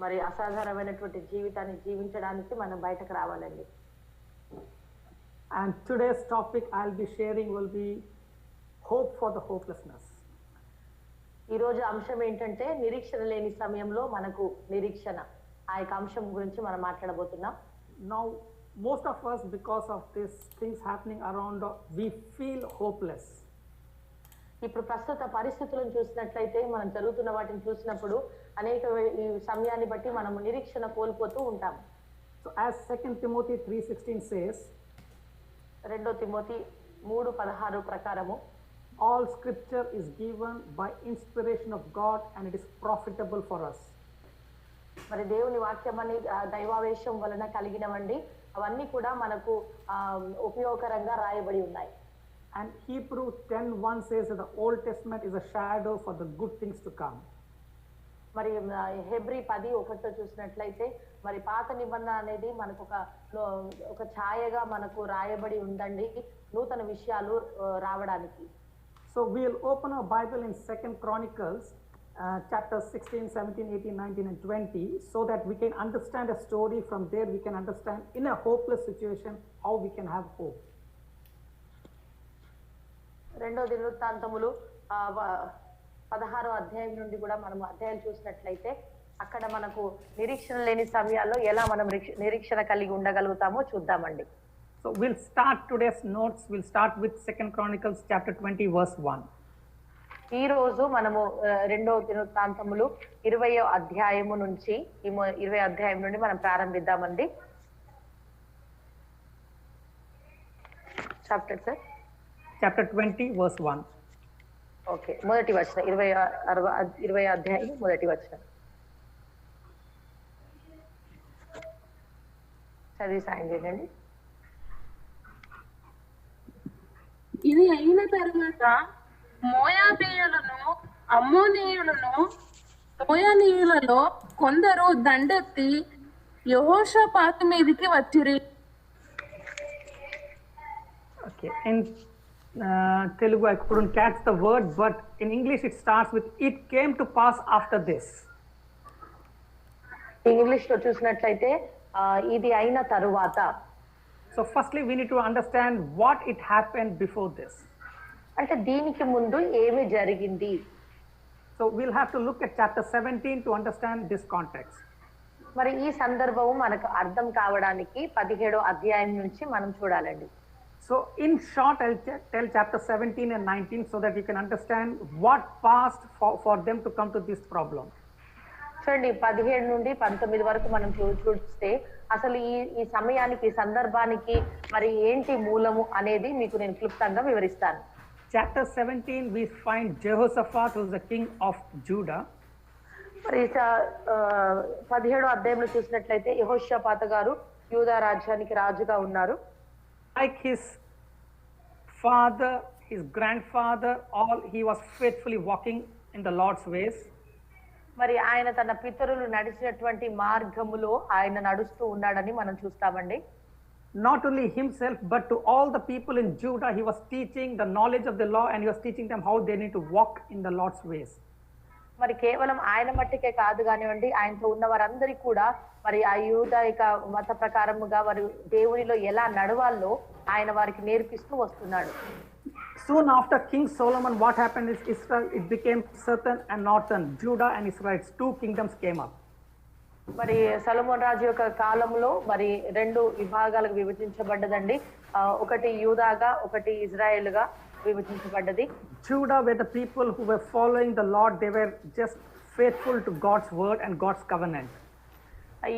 మరి అసాధారణమైనటువంటి జీవితాన్ని జీవించడానికి మనం బయటకు రావాలండి. And today's topic I'll be sharing will be hope for the hopelessness. ఈ రోజు అంశం ఏంటంటే నిరీక్షణ లేని సమయంలో మనకు నిరీక్షణ. ఆ యొక్క అంశం గురించి మనం మాట్లాడబోతున్నాం. Now most of us, because of these things happening around, we feel hopeless. ఇప్పుడు ప్రస్తుత పరిస్థితులను చూసినట్లయితే మనం జరుగుతున్న వాటిని చూసినప్పుడు అనేక ఈ సమయాన్ని బట్టి మనం నిరీక్షణ కోల్పోతూ ఉంటాం. So as 2 Timothy 3:16 says, 2 Timothy 3:16 ప్రకారము all scripture is given by inspiration of God and it is profitable for us. మరి దేవుని వాక్యం అని దైవావేశం వలన కలిగినవండి. అవన్నీ కూడా మనకు ఉపయోగకరంగా రాయబడి ఉన్నాయి. And Hebrews 10:1 says that the Old Testament is a shadow for the good things to come. మరి హెబ్రీ 10:1 చూసినట్లయితే మరి పాత నిబంధన అనేది మనకు ఒక ఛాయగా మనకు రాయబడి ఉందండి నూతన విషయాలు రావడానికి. So we'll open our Bible in 2 Chronicles chapters 16, 17, 18, 19 and 20 so that we can understand a story. From there we can understand in a hopeless situation how we can have hope. రెండో దినవృత్తాంతములు 16వ అధ్యాయం నుండి కూడా మనం అధ్యాయాలు చూసినట్లయితే అక్కడ మనకు నిరీక్షణ లేని సమయాల్లో ఎలా మనం నిరీక్షణ కలిగి ఉండగలుగుతామో చూద్దామండి. So we'll start today's notes. We'll start with 2 Chronicles chapter 20 verse 1. ఈ రోజు మనము రెండో దినవృత్తాంతములు 20వ అధ్యాయము నుంచి 20వ అధ్యాయం నుండి మనం ప్రారంభిద్దామండి. Chapter 20 verse 1. ఓకే, మొదటి వచనం 20వ అధ్యాయం మొదటి వచనం చదివి సాయం చేయండి. ఇది అయిన తరువాత మోయాబీయులను అమ్మోనీయులను మోయానీయులలో కొందరు దండెత్తి యెహోషాపాతు మీదికి వచ్చిరి. Okay, in Telugu I couldn't catch the word, but in English it starts with it came to pass after this. English లో చూసినట్లయితే ఇది అయిన తరువాత. So firstly we need to understand what it happened before this. అంటే దీనికి ముందు ఏమి జరిగింది. So we'll have to look at chapter 17 to understand this context. మరి ఈ సందర్భం మనకు అర్థం కావడానికి 17వ అధ్యాయం నుంచి మనం చూడాలండి. So in short I'll tell chapter 17 and 19 so that you can understand what passed for them to come to this problem. చూడండి 17 నుండి 19 వరకు మనం చూస్తే అసలు ఈ సమయానికి సందర్భానికి మరి ఏంటి మూలము అనేది మీకు నేను క్లుప్తంగా వివరిస్తాను. Chapter 17 we find Jehoshaphat, who is the king of Judah. మరి 17వ అధ్యాయంలో చూసినట్లయితే యెహోషాపాతు గారు యూదా రాజ్యానికి రాజుగా ఉన్నారు. Like his father, his grandfather, he was faithfully walking in the Lord's ways. మరి ఆయన తన పితరులు నడిచినటువంటి మార్గములో ఆయన నడుస్తూ ఉన్నాడని మనం చూస్తామండి. Not only himself but to all the people in Judah he was teaching the knowledge of the law and he was teaching them how they need to walk in the Lord's ways. మరి కేవలం ఆయన మట్టికే కాదు కానివ్వండి ఆయనతో ఉన్న వారందరికీ కూడా మరి ఆ యూదాయిక మత ప్రకారముగా వారు దేవునిలో ఎలా నడవాలో ఆయన వారికి నేర్పిస్తూ వస్తున్నాడు. Soon after King Solomon, what happened is Israel, it became southern and northern. Judah and Israel, two kingdoms came up. మరి సొలొమోన్ రాజు యొక్క కాలంలో మరి రెండు విభాగాలకు విభజించబడ్డదండి. ఒకటి యూదాగా ఒకటి ఇజ్రాయెల్గా విభజించబడ్డది. Judah were the people who were following the Lord. They were just faithful to God's word and God's covenant.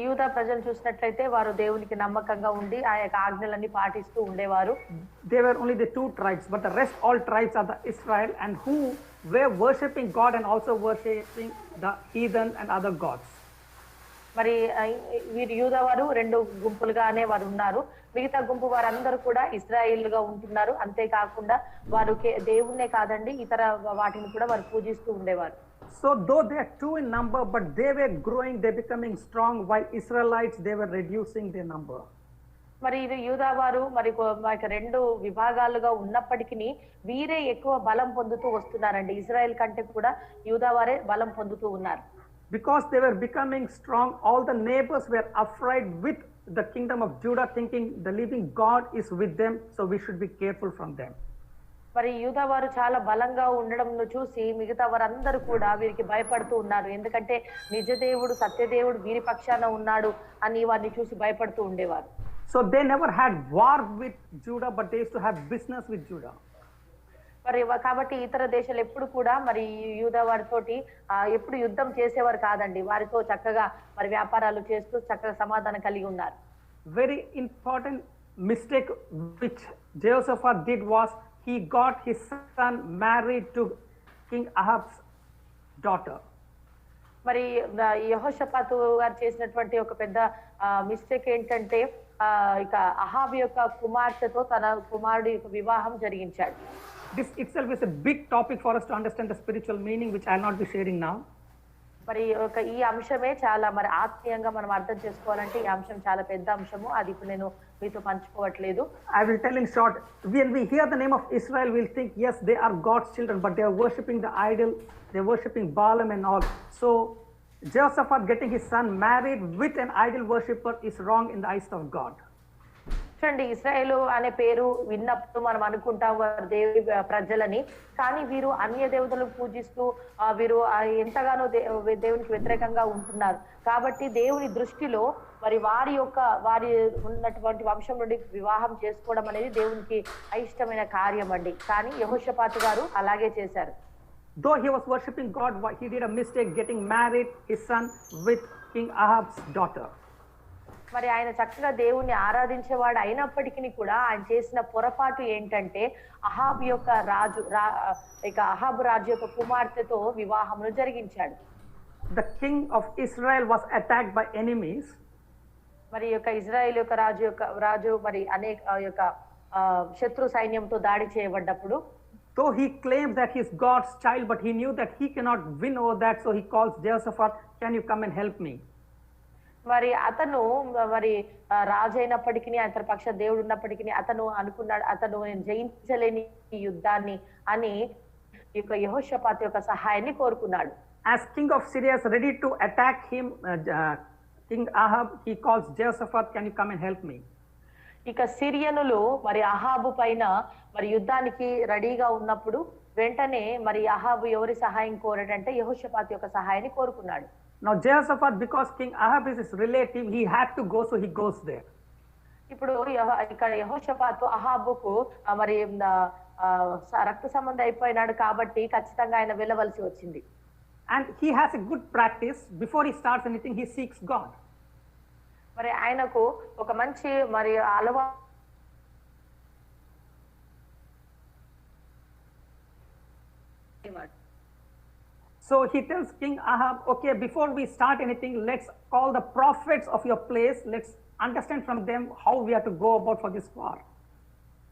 యూదా ప్రజలు చూసినట్లయితే వారు దేవునికి నమ్మకంగా ఉండి ఆ యొక్క ఆజ్ఞలన్నీ పాటిస్తూ ఉండేవారు. They were only the two tribes, but the rest all tribes are the Israel and who were worshipping God and also worshipping the heathen and other gods. మరి వీరు యూదా వారు రెండు గుంపులుగానే వారు ఉన్నారు. మిగతా గుంపు వారందరూ కూడా ఇశ్రాయేలుగా ఉంటున్నారు. అంతేకాకుండా వారు దేవుణ్ణే కాదండి ఇతర వాటిని కూడా వారు పూజిస్తూ ఉండేవారు. So though they are two in number, but they were growing, they becoming strong, while Israelites they were reducing their number. మరి ఇది యూదా వారు మరి రెండు విభాగాలుగా ఉన్నప్పటికీ వీరే ఎక్కువ బలం పొందుతూ వస్తున్నారండి. ఇజ్రాయెల్ కంటే కూడా యూదా వారే బలం పొందుతూ ఉన్నారు. Because they were becoming strong, all the neighbors were afraid with the kingdom of Judah, thinking the living God is with them, so we should be careful from them. మరి యూదా వారు చాలా బలంగా ఉండడంను చూసి మిగతా వారందరూ కూడా వీరికి భయపడుతూ ఉన్నారు. ఎందుకంటే నిజ దేవుడు సత్యదేవుడు వీరి పక్షాన ఉన్నాడు అని వారిని చూసి భయపడుతూ ఉండేవారు. So they never had war with Judah, but they used to have business with Judah. మరి కాబట్టి ఇతర దేశాలు ఎప్పుడు కూడా మరి యూదా వారితోటి ఎప్పుడు యుద్ధం చేసేవారు కాదండి. వారితో చక్కగా మరి వ్యాపారాలు చేస్తూ చక్కగా సమాధానం కలిగి ఉన్నారు. Very important mistake which Jehoshaphat did was he got his son married to King Ahab's daughter. మరి యెహోషాపాతు గారు చేసినటువంటి ఒక పెద్ద మిస్టేక్ ఏంటంటే ఇక అహాబు యొక్క కుమార్తెతో తన కుమారుడి యొక్క వివాహం జరిగించాడు. This itself is a big topic for us to understand the spiritual meaning, which I will not be sharing now. మరి ఈ అంశమే చాలా మరి ఆత్మీయంగా మనం అర్థం చేసుకోవాలంటే ఈ అంశం చాలా పెద్ద అంశము. అది ఇప్పుడు నేను మీతో పంచుకోవట్లేదు. I will tell in short. When we hear the name of Israel, we'll think, yes, they are God's children, but they are worshipping the idol, they are worshipping Balaam and all. So Jehoshaphat getting his son married with an idol worshipper is wrong in the eyes of God. చూడండి, ఇశ్రాయేలు అనే పేరు విన్నప్పుడు మనం అనుకుంటాం వారు దేవుని ప్రజలని. కానీ వీరు అన్య దేవతలను పూజిస్తూ వీరు ఎంతగానో దేవునికి వ్యతిరేకంగా ఉంటున్నారు. కాబట్టి దేవుని దృష్టిలో మరి వారి ఉన్నటువంటి వంశం నుండి వివాహం చేసుకోవడం అనేది దేవునికి అయిష్టమైన కార్యం అండి. కానీ యెహోషాపాతు గారు అలాగే చేశారు. Though he was worshipping God, he did a mistake getting married his son with King Ahab's daughter. మరి ఆయన చక్కగా దేవుణ్ణి ఆరాధించేవాడు అయినప్పటికీ కూడా ఆయన చేసిన పొరపాటు ఏంటంటే అహాబు యొక్క అహాబు రాజు యొక్క కుమార్తెతో వివాహమును జరిగించాడు. The king of Israel was attacked by enemies. మరి యొక్క ఇజ్రాయెల్ యొక్క రాజు మరి అనేక యొక్క శత్రు సైన్యంతో దాడి చేయబడ్డప్పుడు Though he claims that he is God's child, but he knew that he cannot win over that, so he calls Jehoshaphat, can you come and help me? మరి అతను మరి రాజు అయినప్పటికీ అతని పక్ష దేవుడు ఉన్నప్పటికీ అతను అనుకున్నాడు అతను నేను జయించలేని ఈ యుద్ధాన్ని అని యెహోషాపాతు యొక్క సహాయాన్ని కోరుకున్నాడు. As king of Syria is ready to attack him, King Ahab, he calls Jehoshaphat, can you come and help me? ఇక సిరియనులు మరి అహాబు పైన మరి యుద్ధానికి రెడీగా ఉన్నప్పుడు వెంటనే మరి అహాబు ఎవరి సహాయం కోరాడంటే యెహోషాపాతు యొక్క సహాయాన్ని కోరుకున్నాడు. Now Jehoshaphat, because King Ahab is his relative, he had to go, so he goes there. ఇప్పుడు ఇక్కడ యెహోషాపాతు అహాబుకు మరి రక్త సంబంధం అయిపోయినాడు కాబట్టి ఖచ్చితంగా ఆయన వెళ్ళవలసి వచ్చింది. And he has a good practice. Before he starts anything, he seeks God. మరి ఆయనకు ఒక మంచి మరి అలవాటు So he tells King Ahab, okay, before we start anything, let's call the prophets of your place. Let's understand from them how we have to go about for this war.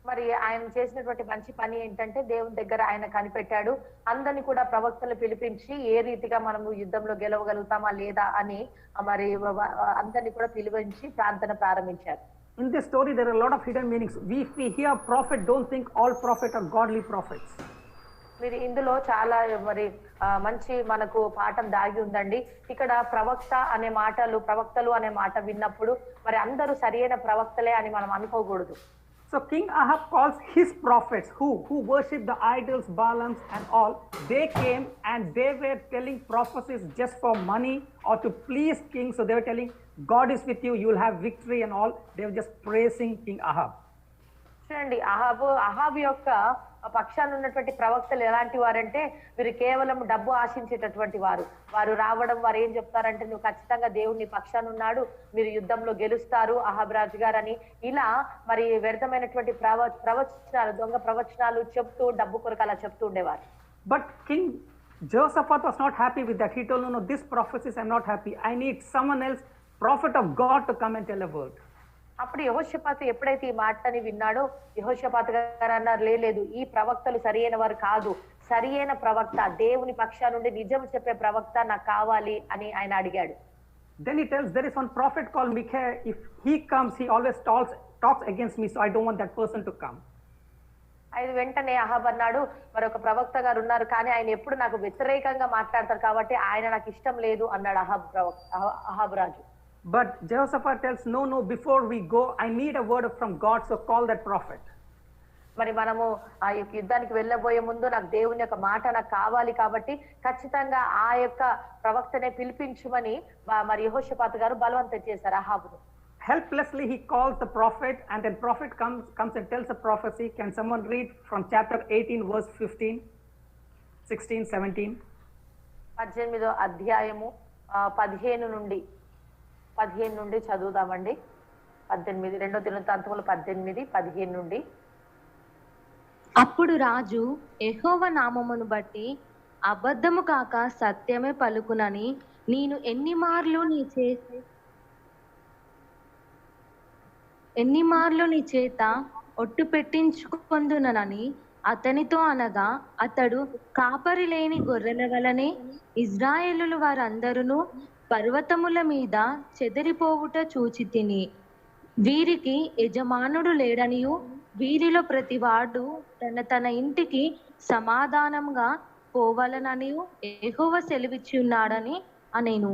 మరి ఆయన చేసినటువంటి మంచి పని ఏంటంటే దేవుని దగ్గర ఆయన కనిపెట్టాడు. అందరిని కూడా ప్రవక్తలు పిలిపించి ఏ రీతిగా మనము యుద్ధంలో గెలవగలుగుతామా లేదా అని మరి అందరిని కూడా పిలిపించి ప్రార్థన ప్రారంభించారు. In this story, there are a lot of hidden meanings. If we hear prophet, don't think all prophets are godly prophets. మీరు ఇందులో చాలా మరి మంచి మనకు పాఠం దాగి ఉందండి. ఇక్కడ ప్రవక్తలు అనే మాట విన్నప్పుడు మరి అందరూ సరైన ప్రవక్తలే అని మనం అనుకోకూడదు. So King Ahab calls his prophets who worship the idols, Balaams and all. They came and they were telling prophecies just for money or to please king. So they were telling God is with you, you will have victory and all. They were just praising King Ahab. చూడండి, అహాబు యొక్క పక్షాన ఉన్నటువంటి ప్రవక్తలు ఎలాంటి వారంటే వీరు కేవలం డబ్బు ఆశించేటటువంటి వారు రావడం వారు ఏం చెప్తారంటే నువ్వు ఖచ్చితంగా దేవుని పక్షాన ఉన్నాడు, మీరు యుద్ధంలో గెలుస్తారు అహాబ్ రాజు గారు అని ఇలా మరి వ్యర్థమైనటువంటి ప్రవచనాలు దొంగ ప్రవచనాలు చెప్తూ డబ్బు కొరకు అలా చెప్తూ ఉండేవారు. But King Jehoshaphat was not happy with that. He told, no, this prophecies I'm not happy. I need someone else, prophet of God, to come and tell a word. అప్పుడు యెహోషాపాతు ఎప్పుడైతే ఈ మాటని విన్నాడో యెహోషాపాతు గారు అన్నారు, లేదు ఈ ప్రవక్తలు సరియైన వారు కాదు, సరియైన ప్రవక్త దేవుని పక్షా నుండి నిజం చెప్పే ప్రవక్త నాకు కావాలి అని ఆయన అడిగాడు. Then he tells there is one prophet called Micaiah. If he comes, he always talks against me, so I don't want that person to come. అయితే వెంటనే అహాబ్ అన్నాడు, మరి ఒక ప్రవక్త గారు ఉన్నారు కానీ ఆయన ఎప్పుడు నాకు వ్యతిరేకంగా మాట్లాడతారు కాబట్టి ఆయన నాకు ఇష్టం లేదు అన్నాడు అహాబ్ రాజు. But Jehoshaphat tells, no, no, before we go, I need a word from God, so call that prophet. మరి మనము ఆ యొక్క యుద్ధానికి వెళ్ళబోయే ముందు నాకు దేవుని యొక్క మాట నాకు కావాలి కాబట్టి ఖచ్చితంగా ఆ యొక్క ప్రవక్తనే పిలిపించుమని మరి యెహోషాపాతు గారు బలవంతం చేశారు అహాబును. Helplessly he calls the prophet, and then prophet comes and tells a prophecy. Can someone read from chapter 18 verse 15, 16, 17? 18వ అధ్యాయము 15 నుండి చదువుదామండి. 18 రెండో దినవృత్తాంతములు 18 15 నుండి. అప్పుడు రాజు యెహోవా నామమును బట్టి అబద్ధము కాక సత్యమే పలుకునని నేను ఎన్ని మార్లు నీ చేత ఒట్టు పెట్టించుకొందునని అతనితో అనగా, అతడు కాపరి లేని గొర్రెల వలనే ఇజ్రాయేలులు వారందరూ పర్వతముల మీద చెదిరిపోవుట చూచి తిని, వీరికి యజమానుడు లేడనియు వీరిలో ప్రతివాడు తన ఇంటికి సమాధానంగా పోవాలనని యెహోవా సెలవిచ్చి ఉన్నాడని అనేను.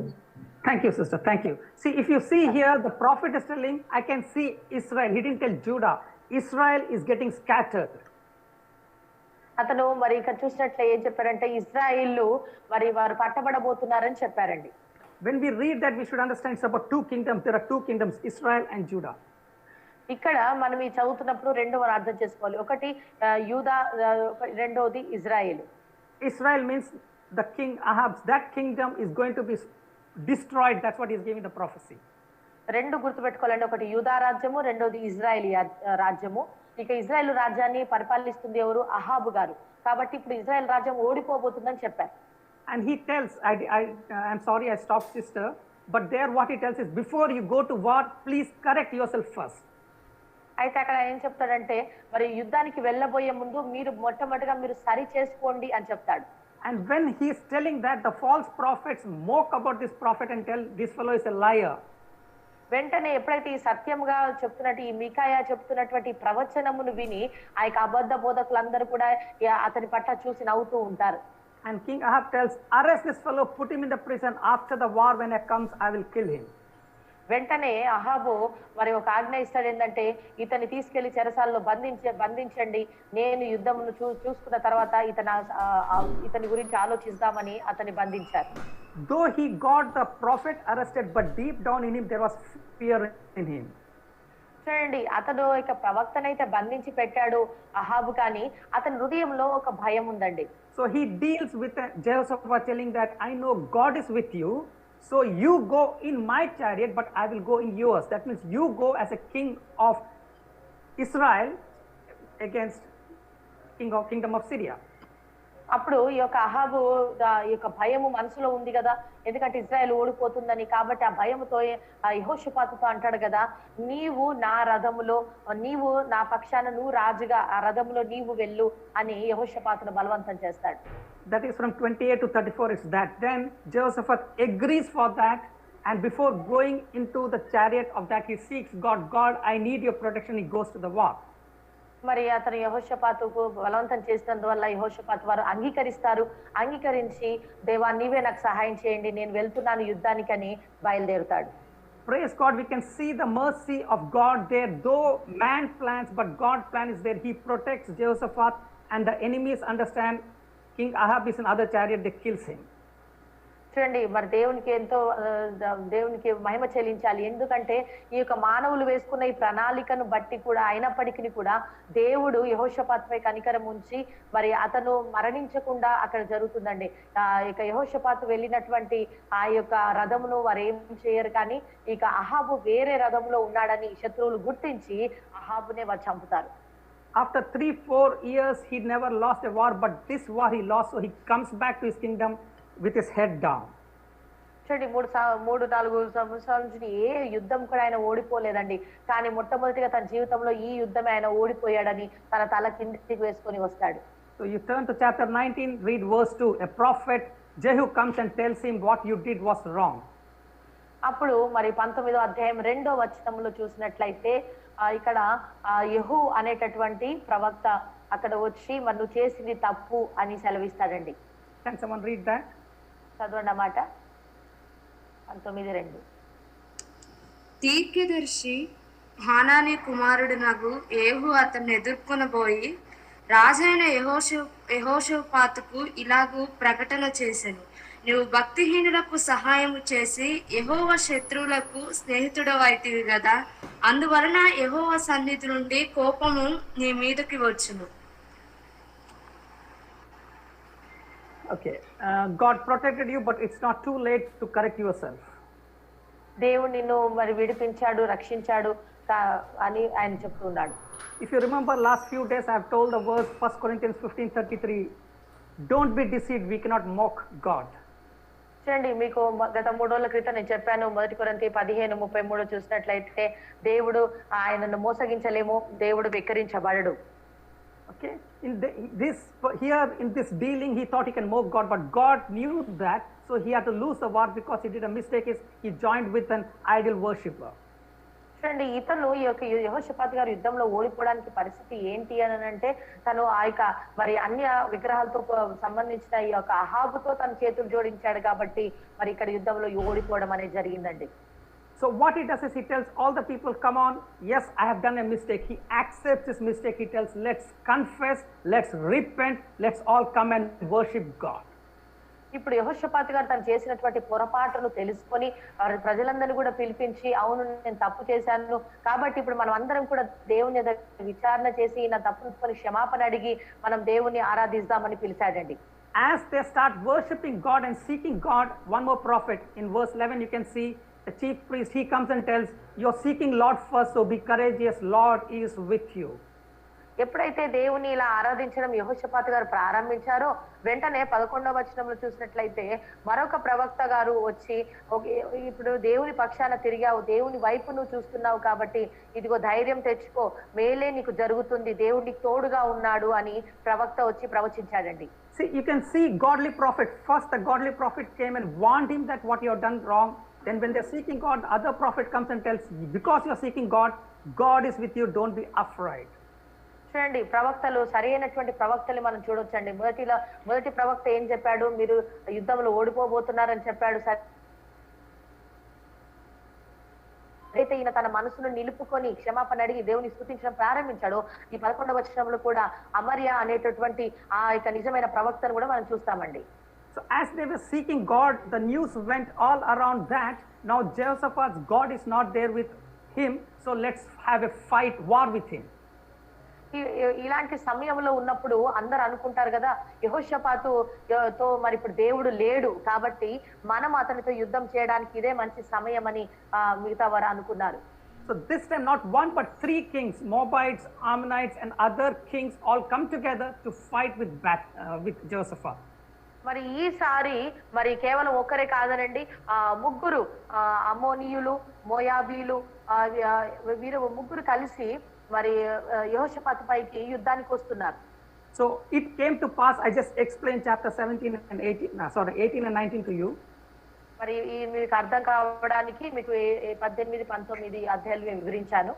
Thank you, sister. Thank you. See, if you see here, the prophet is telling, I can see Israel. He didn't tell Judah. Israel is getting scattered. అతను మరి ఇక్కడ చూసినట్లే ఏం చెప్పారంటే ఇజ్రాయిల్లు మరి వారు పట్టబడబోతున్నారని చెప్పారండి. When we read that, we should understand it's about two kingdoms. There are two kingdoms, Israel and Judah. ఇక్కడ మనం ఈ చదువుతున్నప్పుడు రెండు మనం అర్థం చేసుకోవాలి. ఒకటి యూదా, రెండోది Israel. Israel means the king Ahab. That kingdom is going to be destroyed. That's what he's giving the prophecy. రెండు గుర్తుపెట్టుకోవాలండి. ఒకటి యూదా రాజ్యము, రెండోది ఇజ్రాయేల్ రాజ్యము. ఇక ఇజ్రాయేల్ రాజ్యాన్ని పరిపాలిస్తుంది ఎవరు? అహాబు గారు. కాబట్టి ఇప్పుడు ఇజ్రాయేల్ రాజ్యం ఓడిపోబోతుందని చెప్పారు. And he tells, I'm sorry I stopped, sister, but there what he tells is, before you go to war, please correct yourself first. అయితే అక్కడ ఏం చెప్తాడంటే మరి యుద్ధానికి వెళ్ళబోయే ముందు మీరు మొట్టమొదటిగా మీరు సరి చేసుకోండి అని చెప్తాడు. And when he is telling that, the false prophets mock about this prophet and tell this fellow is a liar. వెంటనే ఎప్పుడైతే ఈ సత్యంగా చెప్తున్నట్టు ఈ మికాయా చెప్తున్నటువంటి ప్రవచనమును విని ఆ యొక్క అబద్ధ బోధకులందరూ కూడా అతని పట్ల చూసి నవ్వుతూ ఉంటారు. And King Ahab tells, arrest this fellow, put him in the prison. After the war, when it comes, I will kill him. వెంటనే అహాబు మరి ఒక ఆజ్ఞ ఇస్తాడు, ఏంటంటే ఇతన్ని తీసుకెళ్లి చెరసాలలో బంధించండి, నేను యుద్ధమును చూసుకున్న తర్వాత ఇతని గురించి ఆలోచిద్దామని అతన్ని బంధించారు. Though he got the prophet arrested, but deep down in him there was fear in him. చూడండి, అతడు ఇక ప్రవక్తనైతే బంధించి పెట్టాడు అహాబు, కానీ అతని హృదయంలో ఒక భయం ఉందండి. So he deals with Jehoshaphat, telling that I know God is with you, so you go in my chariot, but I will go in yours. That means you go as a king of Israel against kingdom of Syria. అప్పుడు ఈ యొక్క అహాబు ఈ యొక్క భయము మనసులో ఉంది కదా, ఎందుకంటే ఇజ్రాయెల్ ఓడిపోతుందని. కాబట్టి ఆ భయముతో యెహోషాపాతుతో అంటాడు కదా, నీవు నా రథములో, నీవు నా పక్షాన, నువ్వు రాజుగా ఆ రథములో నీవు వెళ్ళు అని యెహోషాపాతును బలవంతం చేస్తాడు. That is from 28 to 34 is that. Then Jehoshaphat agrees for that, and before going into the chariot of that, he seeks God, I need your protection. He goes to the war. మరి అతను యెహోషాపాతుకు బలవంతం చేసినందువల్ల యెహోషాపాతు వారు అంగీకరించి దేవా నీవే నాకు సహాయం చేయండి, నేను వెళ్తున్నాను యుద్ధానికని బయలుదేరుతాడు. Praise God, we can see the mercy of God there. Though man plans, but God's plan is there. He protects Jehoshaphat, and the enemies understand King Ahab is in other chariot, they kills him. చూడండి, మరి దేవునికి మహిమ చెల్లించాలి. ఎందుకంటే ఈ యొక్క మానవులు వేసుకున్న ఈ ప్రణాళికను బట్టి కూడా అయినప్పటికీ కూడా దేవుడు యెహోషాపాతుపై కనికరం ఉంచి మరి అతను మరణించకుండా అక్కడ జరుగుతుందండి. ఇక యెహోషాపాతు వెళ్ళినటువంటి ఆ యొక్క రథమును వారు ఏం చేయరు, కానీ ఇక అహాబు వేరే రథంలో ఉన్నాడని శత్రువులు గుర్తించి అహాబునే వారు చంపుతారు. After 3-4 years, he never lost a war, but this war he lost, so he comes back to his kingdom with his head down. చూడండి, 3-4 సంవత్సరాల నుంచి ఏ యుద్ధం కూడా ఆయన ఓడిపోలేదండి, కానీ మొట్టమొదటిగా తన జీవితంలో ఈ యుద్ధమే ఆయన ఓడిపోయాడని తన తల కిందికి వేసుకొని వస్తాడు. So you turn to chapter 19, read verse 2. A prophet Jehu comes and tells him what you did was wrong. అప్పుడు మరి 19వ అధ్యాయం 2వ వచనంలో చూసినట్లయితే ఇక్కడ యెహూ అనేటటువంటి ప్రవక్త అక్కడ వచ్చి మరి నువ్వు చేసింది తప్పు అని సెలవిస్తాడండి. Can someone read that? చదవండి అన్నమాట 19:2. తీర్కదర్శి హానాని కుమారుడు నగు ఏహు అతన్ని ఎదుర్కొనబోయి రాజైన యెహోషాపాతుకు ఇలాగూ ప్రకటన చేసెను, నువ్వు భక్తిహీనులకు సహాయము చేసి యెహోవా శత్రువులకు స్నేహితుడవైతివి గదా, అందువలన యెహోవా సన్నిధి నుండి కోపము నీ మీదకి వచ్చును. Okay, God protected you, but it's not too late to correct yourself. దేవుడు నిన్ను మరి విడిపించాడు, రక్షించాడు అని ఆయన చెప్తున్నాడు. If you remember last few days I have told the verse 1 Corinthians 15:33, don't be deceived, we cannot mock God. చూడండి, మీకు గత 3 రోజుల క్రితం నేను చెప్పాను 1 కొరింథీ 15:33 చూసినట్లయితే దేవుడు ఆయనను మోసగించలేము, దేవుడు వెక్కిరించబడడు. Okay, in this dealing he thought he can mock God, but God knew that, so he had to lose the war because he did a mistake. He joined with an idol worshipper. చూడండి, ఇతను ఈ యొక్క యెహోషాపాతు గారు యుద్ధంలో ఓడిపోవడానికి పరిస్థితి ఏంటి అని అంటే తను ఆ యొక్క మరి అన్య విగ్రహాలతో సంబంధించిన ఈ యొక్క అహాబుతో తన చేతులు జోడించాడు కాబట్టి మరి ఇక్కడ యుద్ధంలో ఓడిపోవడం అనేది జరిగిందండి. So what he does is he tells all the people, come on, yes, I have done a mistake. He accepts his mistake. He tells, let's confess, let's repent, let's all come and worship God. ఇప్పుడు యెహోషాపాతు గారు తను చేసినటువంటి పొరపాటును తెలుసుకొని ప్రజలందరినీ కూడా పిలిపించి, అవును నేను తప్పు చేశాను కాబట్టి ఇప్పుడు మనం అందరం కూడా దేవుని విచారణ చేసి నా తప్పుని క్షమాపణ అడిగి మనం దేవుని ఆరాధిద్దామని పిలిచాడండి. As they start worshiping God and seeking God, one more prophet in verse 11 you can see the chief priest, he comes and tells, you're seeking Lord first, so be courageous, Lord is with you. ఎప్పుడైతే దేవుని ఇలా ఆరాధించడం యెహోషాపాతు గారు ప్రారంభించారో వెంటనే 11వ వచనంలో చూసినట్లయితే మరొక ప్రవక్త గారు వచ్చి, ఇప్పుడు దేవుని పక్షాన తిరిగావు, దేవుని వైపు నువ్వు చూస్తున్నావు కాబట్టి ఇదిగో ధైర్యం తెచ్చుకో, మేలే నీకు జరుగుతుంది, దేవుడు నీకు తోడుగా ఉన్నాడు అని ప్రవక్త వచ్చి ప్రవచించాడండి. See, you can see godly prophet. First the godly prophet came and warned him that what you have done wrong. Then when they're seeking God, the other prophet comes and tells, because you're seeking God, God is with you, don't be afraid. చూడండి, ప్రవక్తలు సరైనటువంటి ప్రవక్తలు మనం చూడొచ్చండి. మొదటి ప్రవక్త ఏం చెప్పాడు, మీరు యుద్ధంలో ఓడిపోబోతున్నారని చెప్పాడు. అయితే ఈయన తన మనసును నిలుపుకొని క్షమాపణ అడిగి దేవుని స్తుతించడం ప్రారంభించాడు. ఈ 11వ వచనంలో కూడా అమర్య అనేటటువంటి ఆ యొక్క నిజమైన ప్రవక్తను కూడా మనం చూస్తామండి. So as they were seeking God, the news went all around that now Jehoshaphat's God is not there with him, so let's have a fight, war with him. ఇలాంటి సమయంలో ఉన్నప్పుడు అందరు అనుకుంటారు కదా, యెహోషాపాతు తో మరి ఇప్పుడు దేవుడు లేడు కాబట్టి మనం అతనితో యుద్ధం చేయడానికి ఇదే మంచి సమయం అని మిగతా వారు అనుకున్నారు. So this time not one but 3 kings, Moabites, Ammonites and other kings all come together to fight with Jehoshaphat. మరి ఈసారి మరి కేవలం ఒక్కరే కాదనండి, ముగ్గురు అమ్మోనీయులు, మోయాబీలు వీరు ముగ్గురు కలిసి మరి యెహోషాపాతు పైకి యుద్ధానికి వస్తున్నారు. So it came to pass, I just explained chapter 18 and 19 to you. మరి మీకు అర్థం కావడానికి మీకు 18, 19 అధ్యాయాలు వివరించాను.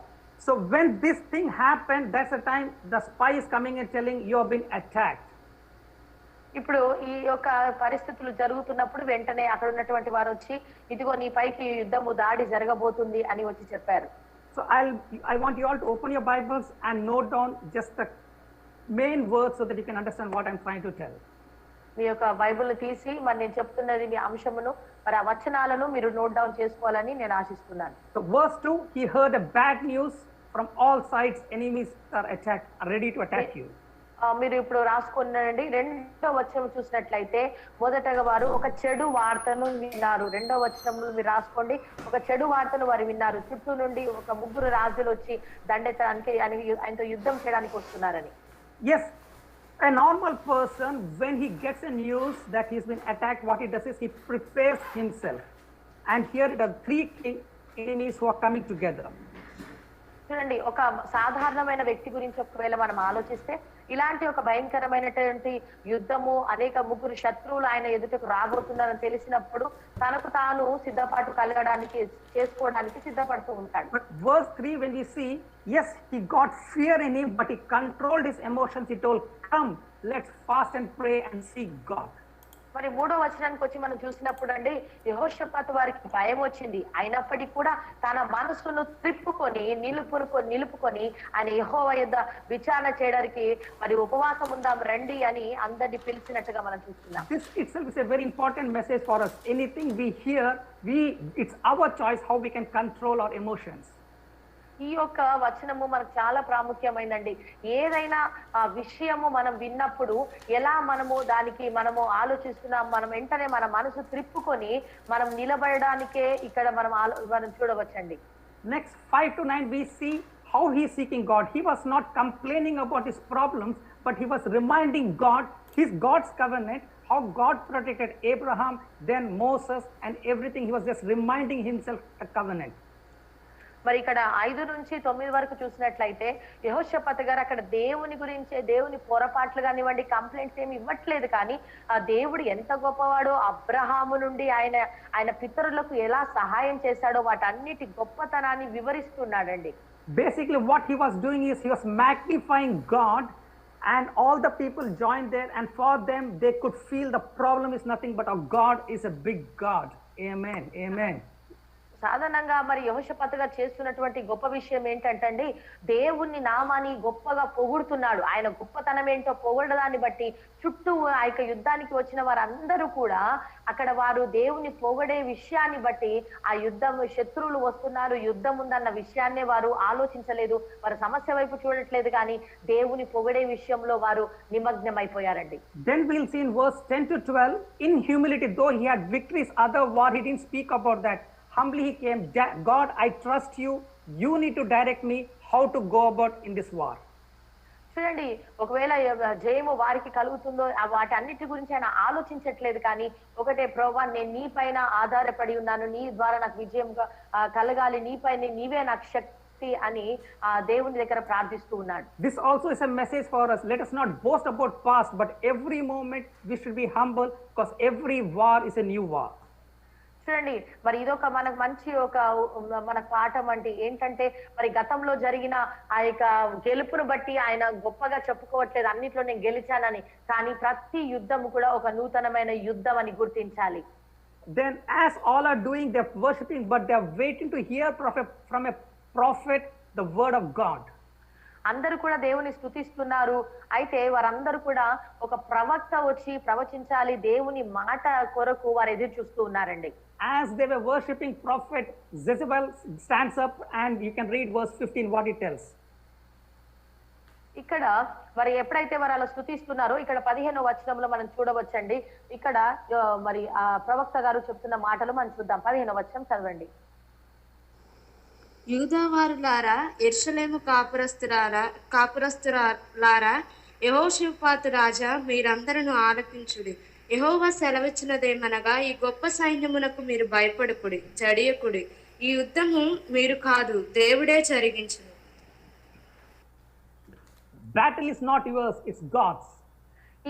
So when this thing happened, that's the time the spy is coming and telling you have been attacked. ఇప్పుడు ఈ యొక్క పరిస్థితులు జరుగుతున్నప్పుడు వెంటనే అక్కడ ఉన్నటువంటి వారు వచ్చి, ఇదిగో నీ పైకి యుద్ధము దాడి జరగబోతుంది అని వచ్చి చెప్పారు. So I want you all to open your Bibles and note down just the main words so that you can understand what I'm trying to tell. మీ యొక్క బైబిల్ తీసి మరి నేను చెప్తున్నది మీ అంశమును మరి ఆ వచనాలను మీరు నోట్ డౌన్ చేసుకోవాలని నేను ఆశిస్తున్నాను. So verse 2, he heard a bad news from all sides, enemies are ready to attack you. మీరు ఇప్పుడు రాసుకున్నారండి. 2వ వచనం చూసినట్లయితే మొదటగా వారు ఒక చెడు వార్తను విన్నారు. 2వ వచనంలో మీరు రాసుకోండి, ఒక చెడు వార్తను వారు విన్నారు. చుట్టూ నుండి ఒక ముగ్గురు రాజులు వచ్చి దండెత్తడానికి ఆయనతో యుద్ధం చేయడానికి వస్తున్నారని. Yes, a normal person when he gets a news that he's been attacked, what he does is he prepares himself. And here the 3 enemies who are coming together. చూడండి, ఒక సాధారణమైన వ్యక్తి గురించి ఒకవేళ మనం ఆలోచిస్తే ఇలాంటి ఒక భయంకరమైనటువంటి యుద్ధము, అనేక ముగ్గురు శత్రువులు ఆయన ఎదుటకు రాబోతున్నారని తెలిసినప్పుడు తనకు తాను సిద్ధపాటు కలగడానికి చేసుకోవడానికి సిద్ధపడుతూ ఉంటాడు. But verse 3, when we see, yes, he got fear in him, but he controlled his emotions. He told, come, let's fast and pray and seek God. మరి 3వ వచనానికి వచ్చి మనం చూసినప్పుడు అండి, యెహోషాపాతు వారికి భయం వచ్చింది, అయినప్పటికీ కూడా తన మనసును త్రిప్పుకొని నిలుపుకొని ఆయన యెహోవా యొద్ద విచారణ చేయడానికి మరి ఉపవాసం ఉందాం రండి అని అందరిని పిలిచినట్టుగా మనం చూస్తున్నాం. This itself is a very important message for us. Anything we hear, it's our choice how we can control our emotions. ఈ యొక్క వచనము మనకు చాలా ప్రాముఖ్యమైనదండి. ఏదైనా విషయము మనం విన్నప్పుడు ఎలా మనము ఆలోచిస్తున్నాం, మనం వెంటనే మన మనసు త్రిప్పుకొని మనం నిలబడడానికే ఇక్కడ మనం చూడవచ్చండి. Next 5 to 9 we see how he is seeking God. He was not complaining about his problems, but he was reminding God, God's covenant, how God protected Abraham, then Moses and everything. He was just reminding himself the covenant. మరి ఇక్కడ 5 నుంచి 9 వరకు చూసినట్లయితే యెహోషాపాతు గారు అక్కడ దేవుని పొరపాట్లు కానివ్వండి, కంప్లైంట్స్ ఏమి ఇవ్వట్లేదు, కానీ ఆ దేవుడు ఎంత గొప్పవాడో, అబ్రహాము నుండి ఆయన పితరులకు ఎలా సహాయం చేశాడో వాటన్నిటి గొప్పతనాన్ని వివరిస్తున్నాడండి. Basically what he was doing is he was magnifying God, and all the people joined there, and for them they could feel the problem is nothing but our God is a big God. Amen, amen. సాధారణంగా మరి యెహోషాపాతు గారు చేస్తున్నటువంటి గొప్ప విషయం ఏంటంటే దేవుని నామాన్ని గొప్పగా పొగుడుతున్నాడు. ఆయన గొప్పతనం ఏంటో పొగడడాన్ని బట్టి చుట్టూ ఆ యొక్క యుద్ధానికి వచ్చిన వారందరూ కూడా అక్కడ వారు దేవుని పొగడే విషయాన్ని బట్టి ఆ శత్రువులు వస్తున్నారు, యుద్ధం ఉందన్న విషయాన్నే వారు ఆలోచించలేదు, వారు సమస్య వైపు చూడట్లేదు, కానీ దేవుని పొగడే విషయంలో వారు నిమగ్నమైపోయారండి. Then we'll see in verse 10 to 12, in humility, though he had victories other war, he didn't speak about that. Humbly he came, God, I trust you. You need to direct me how to go about in this war. చూడండి, ఒకవేళ జయము వారికి కలుగుతుందో వాటి అన్నిటి గురించి ఆయన ఆలోచించట్లేదు, కానీ ఒకటే, ప్రభువా నేను నీ పైన ఆధారపడి ఉన్నాను, నీ ద్వారా నాకు విజయం కలగాలి, నీవే నాకు శక్తి అని దేవుని దగ్గర ప్రార్థిస్తూ ఉన్నాడు. This also is a message for us. Let us not boast about past, but every moment we should be humble, because every war is a new war. చూడండి, మరి ఇదొక మనకు మంచి మన పాఠం అంటే ఏంటంటే, మరి గతంలో జరిగిన ఆ యొక్క గెలుపును బట్టి ఆయన గొప్పగా చెప్పుకోవట్లేదు, అన్నిట్లో నేను గెలిచానని, కానీ ప్రతి యుద్ధము కూడా ఒక నూతనమైన యుద్ధం అని గుర్తించాలి. Then as all are doing, they're worshiping, but they're waiting to hear from a prophet the word of God. అందరూ కూడా దేవుని స్తుతిస్తున్నారు, అయితే వారందరూ కూడా ఒక ప్రవక్త వచ్చి ప్రవచించాలి, దేవుని మాట కొరకు వారు ఎదురు చూస్తూ ఉన్నారండి. As they were worshipping, prophet Jezebel stands up, and you can read verse 15 what he tells. ఇక్కడ మరి ఎప్పుడైతే వారు అలా స్తుతిస్తున్నారో ఇక్కడ 15వ వచనంలో మనం చూడవచ్చండి. ఇక్కడ మరి ఆ ప్రవక్త గారు చెప్తున్న మాటలు మనం చూద్దాం. 15వ వచనం చదవండి. యూదావారులారా, యెరూషలేము కాపురస్తులారా, యెహోషాపాతు రాజా, మీరందరూ ఆలకించుడి. యెహోవా సెలవిచ్చినదేమనగా, ఈ గొప్ప సైన్యమునకు మీరు భయపడకుడి, జడియకుడి. ఈ యుద్ధము మీరు కాదు, దేవుడే జరిగించును. Battle is not yours, it's God's.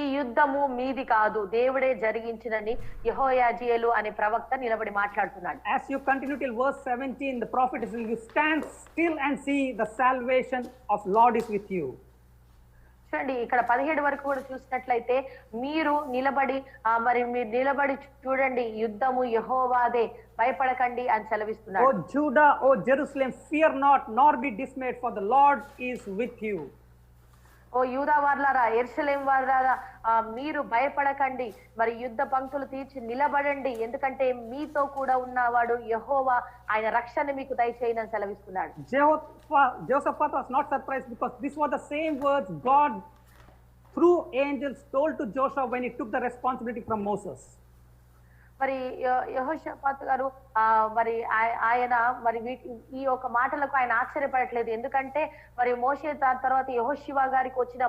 ఈ యుద్ధము మీది కాదు, దేవుడే జరిగించినని యెహోయాజీయేలు అనే ప్రవక్త నిలబడి మాట్లాడుతున్నాడు. As you continue till verse 17, the prophet is saying, you stand still and see the salvation of Lord is with you. చూడండి, ఇక్కడ 17 వరకు కూడా చూసినట్లయితే మీరు నిలబడి చూడండి, యుద్ధము యెహోవాదే, భయపడకండి అని సెలవిస్తున్నాడు. O Judah, O Jerusalem, fear not, nor be dismayed, for the Lord is with you. ఓ యూదా వార్లారా, యెరూషలేము వార్లారా, మీరు భయపడకండి, మరి యుద్ధ పంక్తులు తీర్చి నిలబడండి, ఎందుకంటే మీతో కూడా ఉన్నవాడు యెహోవా, ఆయన రక్షణ మీకు దయచేయనని సెలవిస్తున్నాడు. Jehoshaphat was not surprised, because these were the same words God through angels told to Joshua when he took the responsibility from Moses. మరి యెహోషాపాతు గారు మరి ఆయన మరి ఈ యొక్క మాటలకు ఆయన ఆశ్చర్యపడట్లేదు, ఎందుకంటే మరి మోషే తర్వాత యెహోషువ గారికి వచ్చిన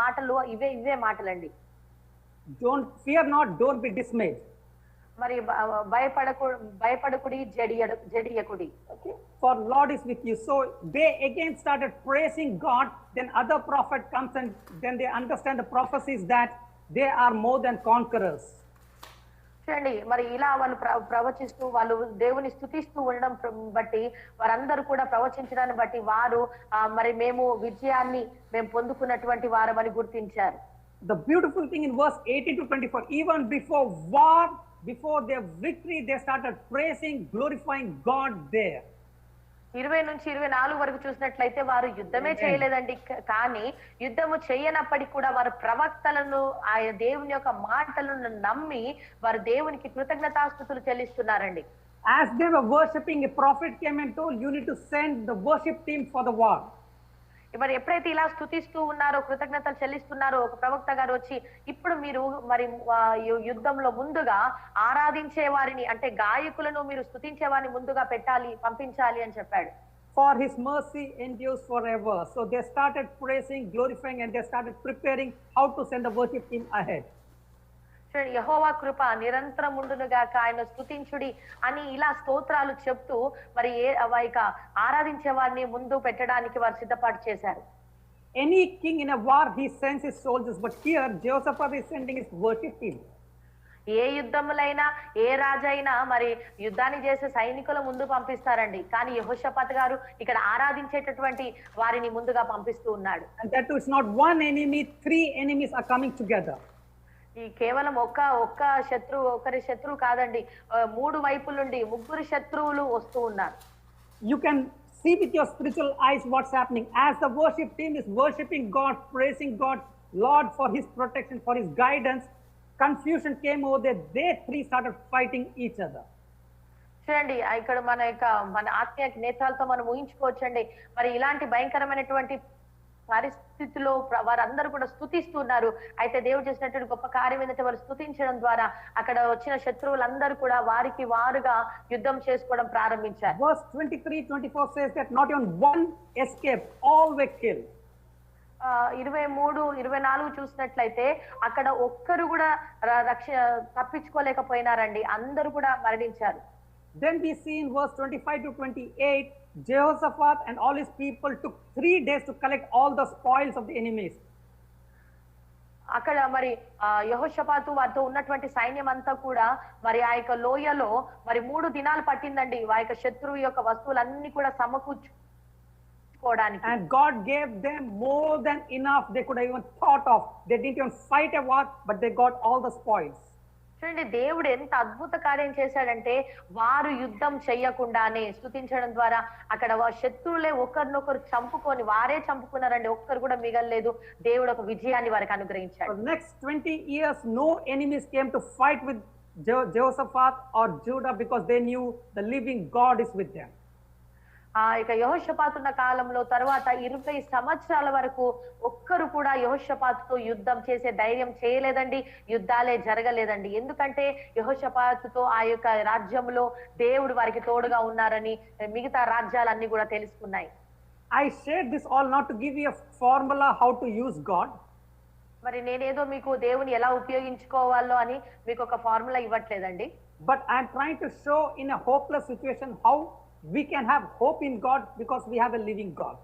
మాటలు ఇవే మాటలండి. Don't fear not, don't be dismayed. మరి భయపడకుడి జడియకుడి. Okay, for Lord is with you. So they again started praising God. Then other prophet comes and then they understand the prophecies that they are more than conquerors. చూడండి, మరి ఇలా వాళ్ళు ప్రవచిస్తూ వాళ్ళు దేవుని స్తుతిస్తూ ఉండడం బట్టి వారందరూ కూడా ప్రవచించడాన్ని బట్టి వారు మరి మేము విజయాన్ని మేము పొందుకున్నటువంటి వారమని గుర్తించారు. The beautiful thing in verse 18 to 24, even before war, before their victory, they started praising, glorifying God there. 20 నుంచి 24 వరకు చూసినట్లయితే వారు యుద్ధమే చేయలేదండి, కానీ యుద్ధము చేయనప్పటికీ కూడా వారు ప్రవక్తలను ఆయన దేవుని యొక్క మాటలను నమ్మి వారు దేవునికి కృతజ్ఞతాస్తుతులు చెల్లిస్తున్నారండి. As they were worshipping, a prophet came and told, you need to send the worship team for the war. మరి ఎప్పుడైతే ఇలా స్తుతిస్తూ ఉన్నారో కృతజ్ఞతలు చెల్లిస్తున్నారో ఒక ప్రవక్త గారు వచ్చి ఇప్పుడు మీరు మరి యుద్ధంలో ముందుగా ఆరాధించే వారిని అంటే గాయకులను మీరు స్తుతించే వారిని ముందుగా పంపించాలి అని చెప్పాడు. For his mercy endures forever. So they started praising, glorifying, and they started preparing how to send the worship team ahead. యెహోవా కృప నిరంతరం ఉండునుగాక, ఆయన స్తుతించుడి అని ఇలా స్తోత్రాలు చెప్తూ మరి ఆరాధించే వారిని ముందు పెట్టడానికి వారు సిద్ధపాటు చేశారు. Any king in a war, he sends his soldiers, but here Jehoshaphat is sending his worship team. ఏ యుద్ధములైనా ఏ రాజైనా మరి యుద్ధాన్ని చేసే సైనికుల ముందు పంపిస్తారండి, కానీ యెహోషాపాతు గారు ఇక్కడ ఆరాధించేటటువంటి వారిని ముందుగా పంపిస్తూ ఉన్నాడు. And that too, it's not one enemy, 3 enemies are coming together. ఈ కేవలం ఒకరి శత్రువు కాదండి, 3 వైపుల నుండి 3 శత్రువులు వస్తూ ఉన్నారు. You can see with your spiritual eyes what's happening as the worship team is worshiping God, praising God, Lord, for his protection, for his guidance. Confusion came over there. They 3 started fighting each other. చూడండి, ఇక్కడ మన ఆత్మీయ నేత్రాలతో మనం ఊహించుకోవచ్చండి. మరి ఇలాంటి భయంకరమైనటువంటి పరిస్థితిలో వారందరూ కూడా స్తుతిస్తున్నారు. అయితే దేవుడు చేసినటువంటి గొప్ప కార్యం ఏంటంటే వారు స్తుతించడం ద్వారా అక్కడ వచ్చిన శత్రువులందరూ కూడా వారికి వారుగా యుద్ధం చేసుకోవడం ప్రారంభించారు. Verse 23-24 says that not even one escaped, all were killed. 23-24 చూసినట్లయితే అక్కడ ఒక్కరు కూడా తప్పించుకోలేకపోయినారండి, అందరూ కూడా మరణించారు. Then we see in verse 25-28, Jehoshaphat and all his people took 3 days to collect all the spoils of the enemies. అక్కడ మరి యెహోషాపాతు వారితో ఉన్నటువంటి సైన్యం అంతా కూడా మరి ఆ యొక్క లోయలో మరి 3 దినాలు పట్టిందండి ఆ యొక్క శత్రువు యొక్క వస్తువులన్నీ కూడా సమకూర్చుకోవడానికి. And God gave them more than enough they could have even thought of. They didn't even fight a war, but they got all the spoils. చూడండి, దేవుడు ఎంత అద్భుత కార్యం చేశాడంటే వారు యుద్ధం చెయ్యకుండానే స్తుతించడం ద్వారా అక్కడ శత్రువులే ఒకరినొకరు చంపుకొని వారే చంపుకున్నారండి, ఒక్కరు కూడా మిగలలేదు. దేవుడు ఒక విజయాన్ని వారికి అనుగ్రహించాడు. For the next 20 years no enemies came to fight with Jehoshaphat or Judah because they knew the living God is with them. ఇక యెహోషాపాతు ఉన్న కాలంలో తర్వాత 20 సంవత్సరాల వరకు ఒక్కరు కూడా యెహోషాపాతుతో యుద్ధం చేసే ధైర్యం చేయలేదండి, యుద్ధాలే జరగలేదండి. ఎందుకంటే యెహోషాపాతుతో ఆ యొక్క రాజ్యంలో దేవుడు వారికి తోడుగా ఉన్నారని మిగతా రాజ్యాలన్నీ కూడా తెలుసుకున్నాయి. I shared this all not to give you a formula how to use God. మరి నేనేదో మీకు దేవుని ఎలా ఉపయోగించుకోవాలో అని మీకు ఒక formula ఇవ్వట్లేదండి. But I am trying to show in a hopeless situation how we can have hope in God because we have a living God.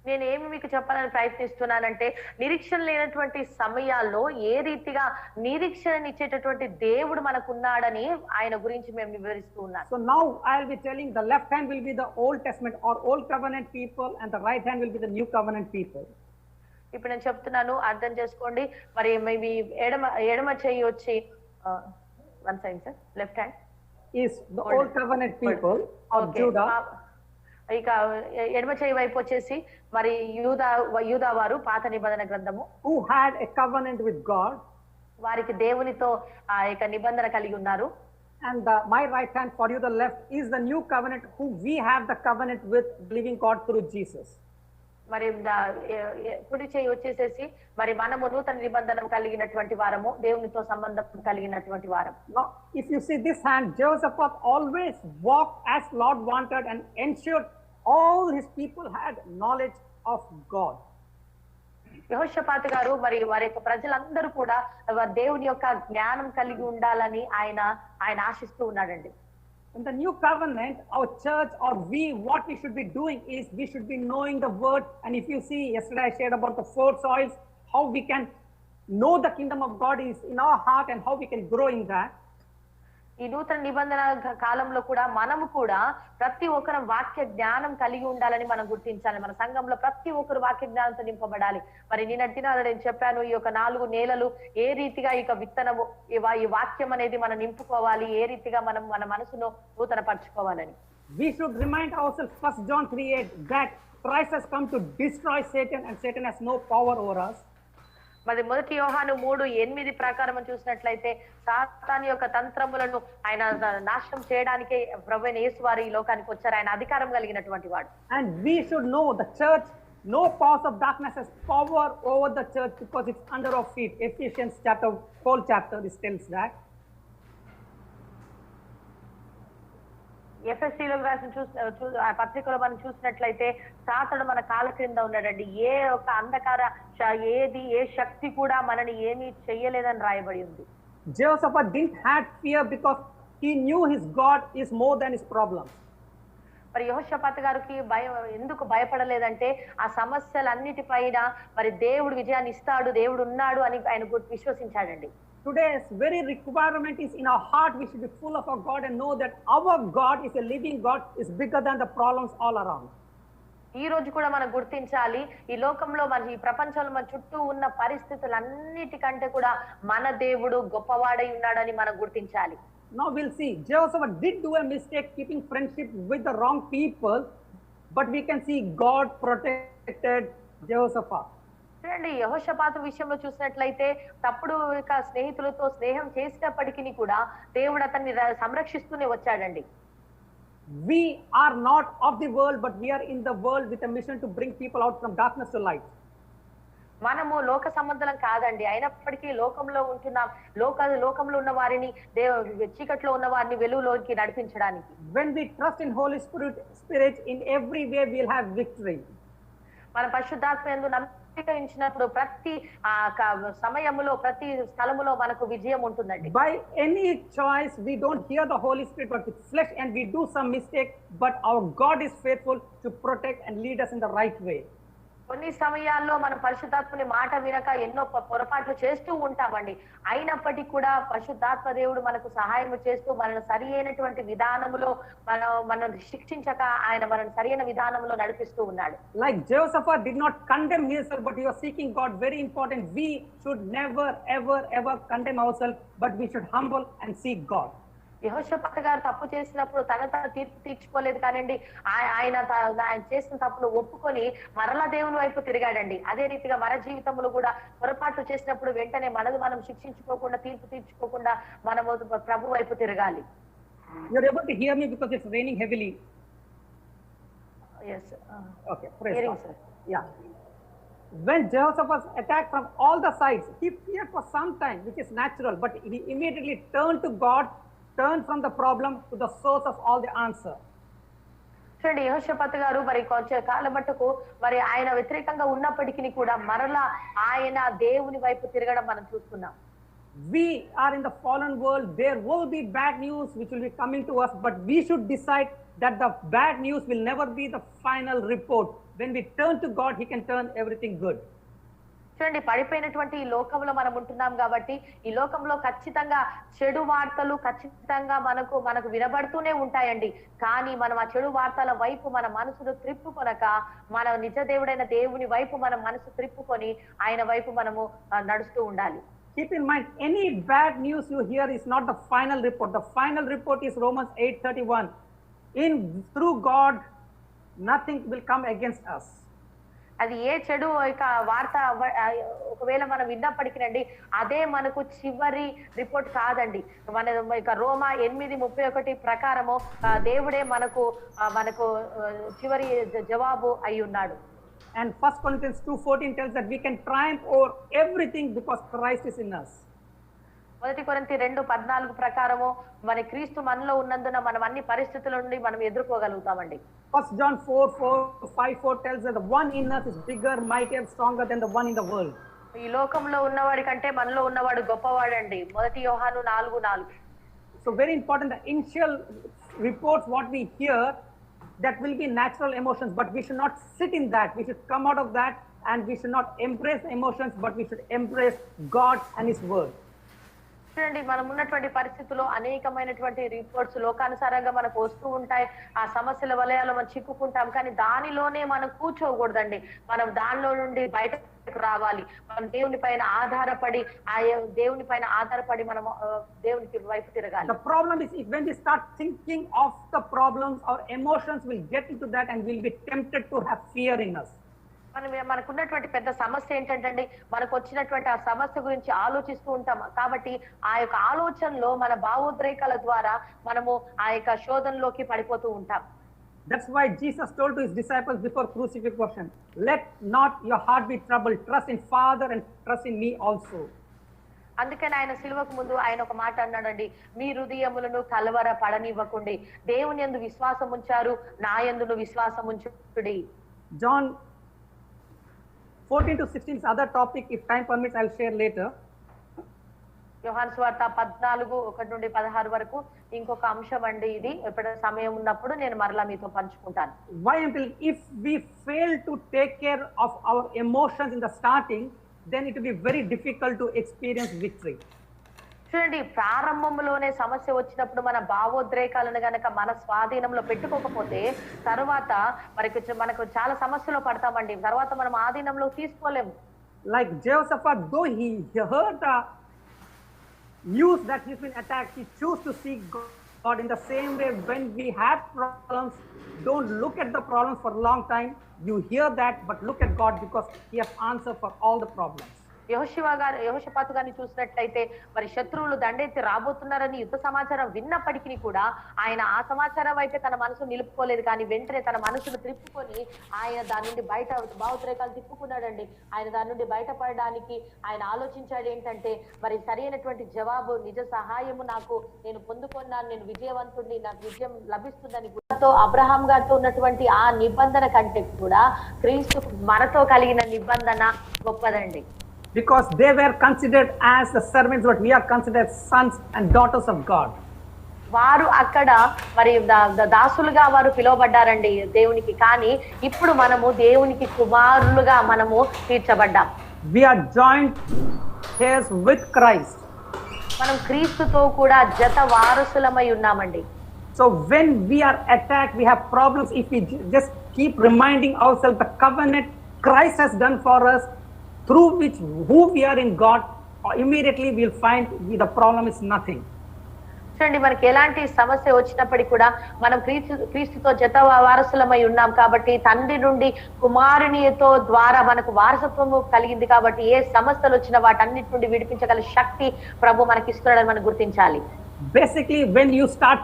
నేను ఏమి మీకు చెప్పాలని ప్రయత్నిస్తున్నానంటే నిరీక్షణ లేనటువంటి సమయాల్లో ఏ రీతిగా నిరీక్షణనిచ్చేటటువంటి దేవుడు మనకున్నాడని ఆయన గురించి మేము వివరిస్తూ ఉన్నాం. So now I will be telling the left hand will be the Old Testament or Old Covenant people and the right hand will be the New Covenant people. ఇప్పుడు నేను చెప్తున్నాను, అర్థం చేసుకోండి. మరి మేబీ ఎడమ చెయ్యి వచ్చి one side sir, left hand is the Old Covenant people of Judah. ఇక ఎడమ చెయ్యి వైపు వచ్చేసి మరి యూదా వారు పాత నిబంధన గ్రంథము who had a covenant with God, వారికి దేవునితో ఆ యొక్క నిబంధన కలిగి ఉన్నారు. and my right hand for you the left is the New Covenant who we have the covenant with living God through Jesus. మరి కుడి చేయి వచ్చేసేసి మరి మనము నూతన నిబంధన కలిగినటువంటి వారము, దేవునితో సంబంధం కలిగినటువంటి వారం. Now if you see this hand, Jehoshaphat always walked as Lord wanted and ensured all his people had knowledge of God. యెహోషాపాతు గారు మరి వారి యొక్క ప్రజలందరూ కూడా వారి దేవుని యొక్క జ్ఞానం కలిగి ఉండాలని ఆయన ఆశిస్తూ ఉన్నాడండి. In the new covenant, our church or we, what we should be doing is we should be knowing the word. And if you see, yesterday I shared about the 4 soils, how we can know the kingdom of God is in our heart and how we can grow in that. ఈ నూతన నిబంధన కాలంలో కూడా మనము కూడా ప్రతి ఒక్కరు వాక్య జ్ఞానం కలిగి ఉండాలని మనం గుర్తించాలి. మన సంఘంలో ప్రతి ఒక్కరు వాక్య జ్ఞానంతో నింపబడాలి. మరి నిన్నటిన నేను చెప్పాను, ఈ యొక్క 4 నెలలు ఏ రీతిగా ఈ విత్తనము ఈ వాక్యం అనేది మనం నింపుకోవాలి, ఏ రీతిగా మనం మన మనసును నూతన పరచుకోవాలని. We should remind ourselves, 1 John 3:8, that Christ has come to destroy Satan and Satan has no power over us. మరి 1 యోహాను 3:8 ప్రకారం చూసినట్లయితే సాతాను యొక్క తంత్రములను ఆయన నాశనం చేయడానికే ప్రభువైన యేసు వారు ఈ లోకానికి వచ్చారు. ఆయన అధికారం కలిగినటువంటి వాడు. And we should know the church, no powers of darkness has power over the church because it's under our feet. Ephesians whole chapter, this tells that. ఎఫ్ఎస్సీలో రాసిన ఆ పత్రికలో మనం చూసినట్లయితే సాతాను మన కాళ్ళ క్రింద ఉన్నాడండి. ఏ ఒక అంధకార ఏ శక్తి కూడా మనని ఏమీ చెయ్యలేదని రాయబడి ఉంది. Jehoshaphat didn't have fear because he knew his God is more than his problems. మరి యెహోషాపాతు గారికి ఎందుకు భయపడలేదంటే ఆ సమస్యలన్నిటిపైన మరి దేవుడు విజయాన్ని ఇస్తాడు, దేవుడు ఉన్నాడు అని ఆయన విశ్వసించాడండి. Today's very requirement is in our heart. We should be full of our God and know that our God is a living God, is bigger than the problems all around. ఈ రోజు కూడా మనం గుర్తించాలి, ఈ లోకంలో మన ఈ ప్రపంచంలో మన చుట్టూ ఉన్న పరిస్థితులన్నిటికంటే కూడా మన దేవుడు గొప్పవాడై ఉన్నాడని మనం గుర్తించాలి. Now we'll see. Jehoshaphat did do a mistake keeping friendship with the wrong people, but we can see God protected Jehoshaphat. చూడండి, యెహోషాపాతు విషయంలో చూసినట్లయితే తప్పుడు స్నేహితులతో స్నేహం చేసినప్పటికీ కూడా దేవుడు అతన్ని సంరక్షిస్తూనే వచ్చాడండి. We are not of the world, but we are in the world with a mission to bring people out from darkness to light. మనము లోక సంబంధం కాదండి, అయినప్పటికీ లోకంలో ఉంటున్నాం. లోకంలో ఉన్న వారిని చీకట్లో ఉన్న వారిని వెలుగులోకి నడిపించడానికి. When we trust in Holy Spirit in every way, we'll have victory. మన పరిశుద్ధాత్మ యందు నమ్మకించినప్పుడు ప్రతి సమయములో ప్రతి స్థలములో మనకు విజయం ఉంటుందండి. By any choice, we don't hear the Holy Spirit, but with flesh, and we do some mistake, but our God is faithful to protect and lead us in the right way. కొన్ని సమయాల్లో మనం పరిశుద్ధాత్మని మాట వినక ఎన్నో పొరపాట్లు చేస్తూ ఉంటామండి. అయినప్పటికీ కూడా పరిశుద్ధాత్మ దేవుడు మనకు సహాయం చేస్తూ మనల్ని సరి అయినటువంటి విధానములో మనం శిక్షించక ఆయన మనల్ని సరైన విధానంలో నడిపిస్తూ ఉన్నాడు. Like Jehoshaphat did not condemn himself, but he was seeking God. Very important. We should never, ever condemn ourselves, but we should humble and seek God. యెహోషాపాతు గారు తప్పు చేసినప్పుడు తన తీర్పు తీర్చుకోలేదు కానండి, ఆయన చేసిన తప్పును ఒప్పుకొని మరలా దేవుని వైపు తిరిగాడండి. అదే రీతిగా మన జీవితంలో కూడా పొరపాట్లు చేసినప్పుడు వెంటనే మనం శిక్షించుకోకుండా తీర్పు తీర్చుకోకుండా మనము ప్రభు వైపు తిరగాలి. You're able to hear me because it's raining heavily. Yes. Okay, praise Hearing, God. sir. Yeah. When Jehoshaphat was attacked from all the sides, he feared for some time, which is natural, but he immediately turned to God, turned from the problem to the source of all the answer. చూడండి, యెహోషాపాతు గారు మరి కొంచెం కాలం మట్టుకు మరి ఆయన వ్యతిరేకంగా ఉన్నప్పటికీ కూడా మరలా ఆయన దేవుని వైపు తిరగడం మనం చూస్తున్నాం. We are in the fallen world. There will be bad news which will be coming to us, but we should decide that the bad news will never be the final report. When we turn to God, He can turn everything good. చూడండి, పడిపోయినటువంటి ఈ లోకంలో మనం ఉంటున్నాం కాబట్టి ఈ లోకంలో ఖచ్చితంగా చెడు వార్తలు ఖచ్చితంగా మనకు వినబడుతూనే ఉంటాయండి. కానీ మనం ఆ చెడు వార్తల వైపు మన మనసును త్రిప్పుకొనక మన నిజ దేవుడైన దేవుని వైపు మన మనసు త్రిప్పుకొని ఆయన వైపు మనము నడుస్తూ ఉండాలి. Keep in mind, any bad news you hear is not the final report. The final report is Romans 8:31. Through God, nothing will come against us. అది ఏ చెడు వార్త ఒకవేళ మనం విన్నప్పటికీనండి అదే మనకు చివరి రిపోర్ట్ కాదండి. మన రోమా 8:31 ప్రకారము దేవుడే మనకు చివరి జవాబు అయి ఉన్నాడు. And 1 Corinthians 2:14 tells that we can triumph over everything because Christ is in us. మొదటి కొరింథీ 2:14 ప్రకారము మరి క్రీస్తు మనలో ఉన్నందున మనం అన్ని పరిస్థితుల నుండి మనం ఎదుర్కోగలుగుతామండి. 1 John 4:5-4 tells that the one in us is bigger, mightier, stronger than the one in the world. ఈ లోకంలో ఉన్నవాడి కంటే మనలో ఉన్నవాడు గొప్పవాడండి. మొదటి యోహాను 4:4. So very important, the initial reports what we hear, that will be natural emotions, but we should not sit in that. We should come out of that, and we should not embrace emotions, but we should embrace God and His word. చూడండి, మనం ఉన్నటువంటి పరిస్థితుల్లో అనేకమైనటువంటి reports లోకానుసారంగా మనకు వస్తూ ఉంటాయి. ఆ సమస్యల వలయాల్లో మనం చిక్కుకుంటాం, కానీ దానిలోనే మనం కూర్చోకూడదండి. మనం దానిలో నుండి బయటకు రావాలి. మనం దేవుని పైన ఆధారపడి మనం దేవునికి వైపు తిరగాలి. The problem is, if when we start thinking of the problems, our emotions will get into that and we'll be tempted to have fear in us. మనకున్నటువంటి పెద్ద సమస్య ఏంటంటే మనకు వచ్చినటువంటి ఆ సమస్య గురించి ఆలోచిస్తూ ఉంటాం. కాబట్టి ఆ యొక్క ఆలోచనలో మన భావోద్రేకాల ద్వారా మనము ఆ యొక్క శోధనలోకి పడిపోతూ ఉంటాం. That's why Jesus told to His disciples before crucifixion, let not your heart be troubled, trust in Father and trust in me also. అందుకని ఆయన సిలువకు ముందు ఆయన ఒక మాట అన్నాడండి, మీ హృదయములను కలవర పడనివ్వకుండి, దేవుని యందు విశ్వాసం ఉంచారు, నా యందును విశ్వాసం ఉంచుడి. John 14-16 is other topic. If time permits, I'll share later. యోహాను సువార్త 14:1-16 వరకు ఇంకొక అంశం అండి. ఇది ఎప్పుడైనా సమయం ఉన్నప్పుడు నేను మరలా మీతో పంచుకుంటాను. Why? Until if we fail to take care of our emotions in the starting, then it will be very difficult to experience victory. చూడండి, ప్రారంభంలోనే సమస్య వచ్చినప్పుడు మన భావోద్రేకాలను గనక మన స్వాధీనంలో పెట్టుకోకపోతే తర్వాత మనకు చాలా సమస్యలో పడతామండి. తర్వాత మనం ఆధీనంలో తీసుకోలేము. Like Jehoshaphat, though he heard the news that he's been attacked, he chose to seek God. In the same way, when we have problems, don't look at the problems for a long time. You hear that, but look at God, because He has answer for all the problems. యెహోషాపాతు గారిని చూసినట్లయితే మరి శత్రువులు దండెత్తి రాబోతున్నారని యుద్ధ సమాచారం విన్నప్పటికీ కూడా ఆయన ఆ సమాచారం వైపే తన మనసు నిలుపుకోలేదు, కానీ వెంటనే తన మనసును తిప్పుకొని ఆయన దాని నుండి బయట భావోద్రేకాలు తిప్పుకున్నాడండి. ఆయన దాని నుండి బయటపడడానికి ఆయన ఆలోచించాడు ఏంటంటే, మరి సరైనటువంటి జవాబు, నిజ సహాయము నాకు నేను పొందుకున్నాను, నేను విజయవంతుడిని, నాకు విజయం లభిస్తుందని అబ్రహాం గారితో ఉన్నటువంటి ఆ నిబంధన కంటే కూడా క్రీస్తు మనతో కలిగిన నిబంధన గొప్పదండి. Because they were considered as the servants, but we are considered sons and daughters of God. వారు అక్కడ మరి దాసులుగా వారు పిలువబడ్డారండి దేవునికి, కానీ ఇప్పుడు మనము దేవునికి కుమారులుగా మనము తీర్చబడ్డాం. We are joint heirs with Christ. మనం క్రీస్తుతో కూడా జత వారసులమై ఉన్నామండి. So when we are attacked, we have problems. If we just keep reminding ourselves the covenant Christ has done for us, through which who we are in God, immediately we'll find the problem is nothing. చూడండి, మనకి ఎలాంటి సమస్య వచ్చినప్పటికీ కూడా మనం క్రీస్తుతో జత వారసులమై ఉన్నాం కాబట్టి, తండ్రి నుండి కుమారునితో ద్వారా మనకు వారసత్వము కలిగింది కాబట్టి ఏ సమస్యలు వచ్చినా వాటన్నిటి నుండి విడిపించగల శక్తి ప్రభు మనకి ఇస్తున్నాడని మనం గుర్తించాలి. Basically, when you start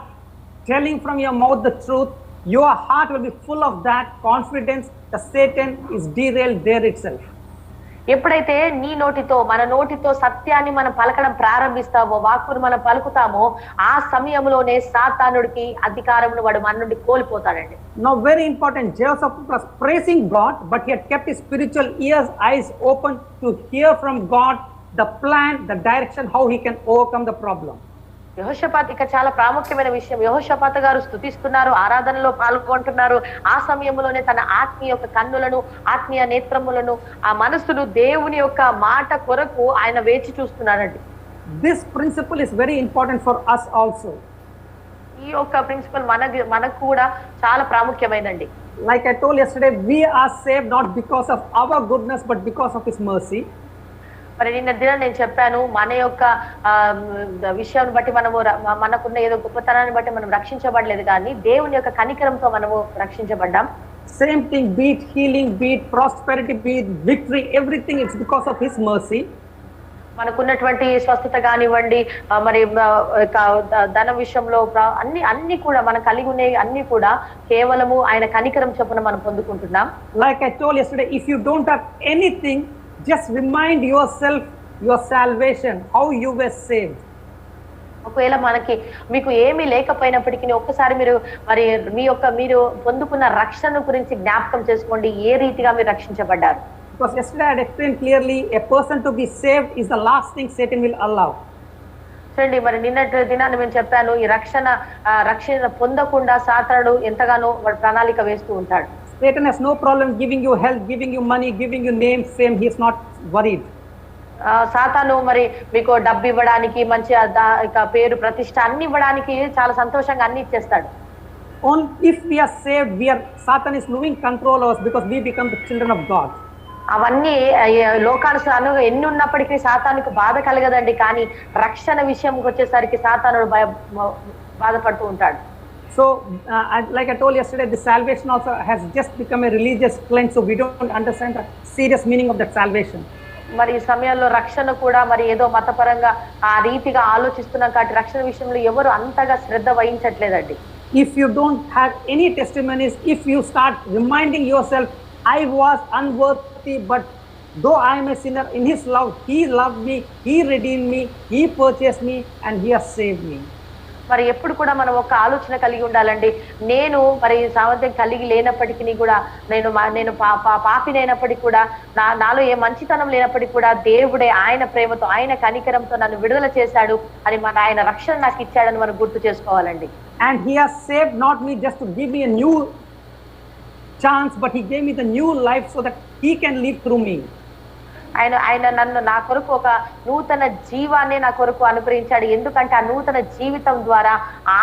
telling from your mouth the truth, your heart will be full of that confidence that Satan is derailed there itself. ఎప్పుడైతే మన నోటితో సత్యాన్ని మనం పలకడం ప్రారంభిస్తామో, వాక్కును మనం పలుకుతామో, ఆ సమయంలోనే సాతానుడికి అధికారమును వాడు మన నుండి కోల్పోతాడండి. Now very important, Jehoshaphat was praising God, but he had kept his spiritual eyes open to hear from God the plan, the direction, how he can overcome the problem. యెహోషాపాతు ఇక చాలా ప్రాముఖ్యమైన విషయం. యెహోషాపాతు గారు స్తుతిస్తున్నారు, ఆరాధనలో పాల్గొంటున్నారు. ఆ సమయంలోనే తన ఆత్మీయ యొక్క కన్నులను, ఆత్మీయ నేత్రములను, ఆ మనసును దేవుని యొక్క మాట కొరకు ఆయన వేచి చూస్తున్నారండి. This principle is very important for us also. ఈ యొక్క ప్రిన్సిపల్ మనకు కూడా చాలా ప్రాముఖ్యమైనది. Like I told yesterday, we are saved not because of our goodness, but because of His mercy. మరి నిన్న దినం నేను చెప్పాను, మన యొక్క విషయాన్ని బట్టి మనకున్న ఏదో గొప్పతనాన్ని బట్టి మనం రక్షించబడలేదు, కానీ దేవుని యొక్క కనికరంతో మనము రక్షించబడ్డాం. Same thing, be it healing, be it prosperity, be it victory, everything it's because of His mercy. మనకున్నటువంటి స్వస్థత కానివ్వండి, మరి ధన విషయంలో అన్ని కూడా మనం కలిగి ఉన్నాయి, అన్ని కూడా కేవలము ఆయన కనికరం చొప్పున మనం పొందుకుంటున్నాం. Like I told yesterday, if you don't have anything, just remind yourself your salvation, how you were saved. ఒకవేళ మీకు ఏమీ లేకపోయినప్పటికీ ఒక్కసారి మరి మీరు పొందుకున్న రక్షణ గురించి జ్ఞాపకం చేసుకోండి. ఏ రీతిగా మీరు రక్షించబడ్డారు? Because yesterday I had explained clearly, a person to be saved is the last thing Satan will allow. చూడండి, మరి నిన్నటి దినాన్ని నేను చెప్పాను, ఈ రక్షణ పొందకుండా సాతానుడు ఎంతగానో వాడు ప్రణాళిక వేస్తూ ఉంటాడు. Satan has no problem giving you health, giving you money, giving you name, fame. He is not worried. సాతాను మరి మీకు డబ్బు ఇవ్వడానికి, మంచి ఇక పేరు ప్రతిష్ట అన్ని ఇవ్వడానికి చాలా సంతోషంగా అన్ని ఇచ్చేస్తాడు. Only if we are saved, Satan is losing control of us because we become the children of God. అవన్నీ లోకానుసారంగా ఎన్ని ఉన్నప్పటికీ సాతానుకు బాధ కలగదండి. కానీ రక్షణ విషయంకి వచ్చేసరికి సాతానుడు బాధపడుతూ ఉంటాడు. So, like I told yesterday, the salvation also has just become a religious cleanse. So we don't understand the serious meaning of that salvation. మరి ఈ సమయంలో రక్షణ కూడా మరి ఏదో మతపరంగా ఆ రీతిగా ఆలోచిస్తున్నాం కాబట్టి రక్షణ విషయంలో ఎవరు అంతగా శ్రద్ధ వహించట్లేదండి. If you don't have any testimonies, if you start reminding yourself, I was unworthy, but though I am a sinner, in His love, He loved me, He redeemed me, He purchased me, and He has saved me. మరి ఎప్పుడు కూడా మనం ఒక ఆలోచన కలిగి ఉండాలండి. నేను మరి సామర్థ్యం కలిగి లేనప్పటికీ కూడా నేను పాపినైనప్పటికీ కూడా నాలో ఏ మంచితనం లేనప్పటికీ కూడా దేవుడే ఆయన ప్రేమతో ఆయన కనికరంతో నన్ను విడుదల చేశాడు అని ఆయన రక్షణ నాకు ఇచ్చాడని మనం గుర్తు చేసుకోవాలండి. And He has saved not me just to give me a new chance, but He gave me the new life so that He can live through me. ఆయన నన్ను నా కొరకు ఒక నూతన జీవాన్ని నా కొరకు అనుగ్రహించాడు. ఎందుకంటే ఆ నూతన జీవితం ద్వారా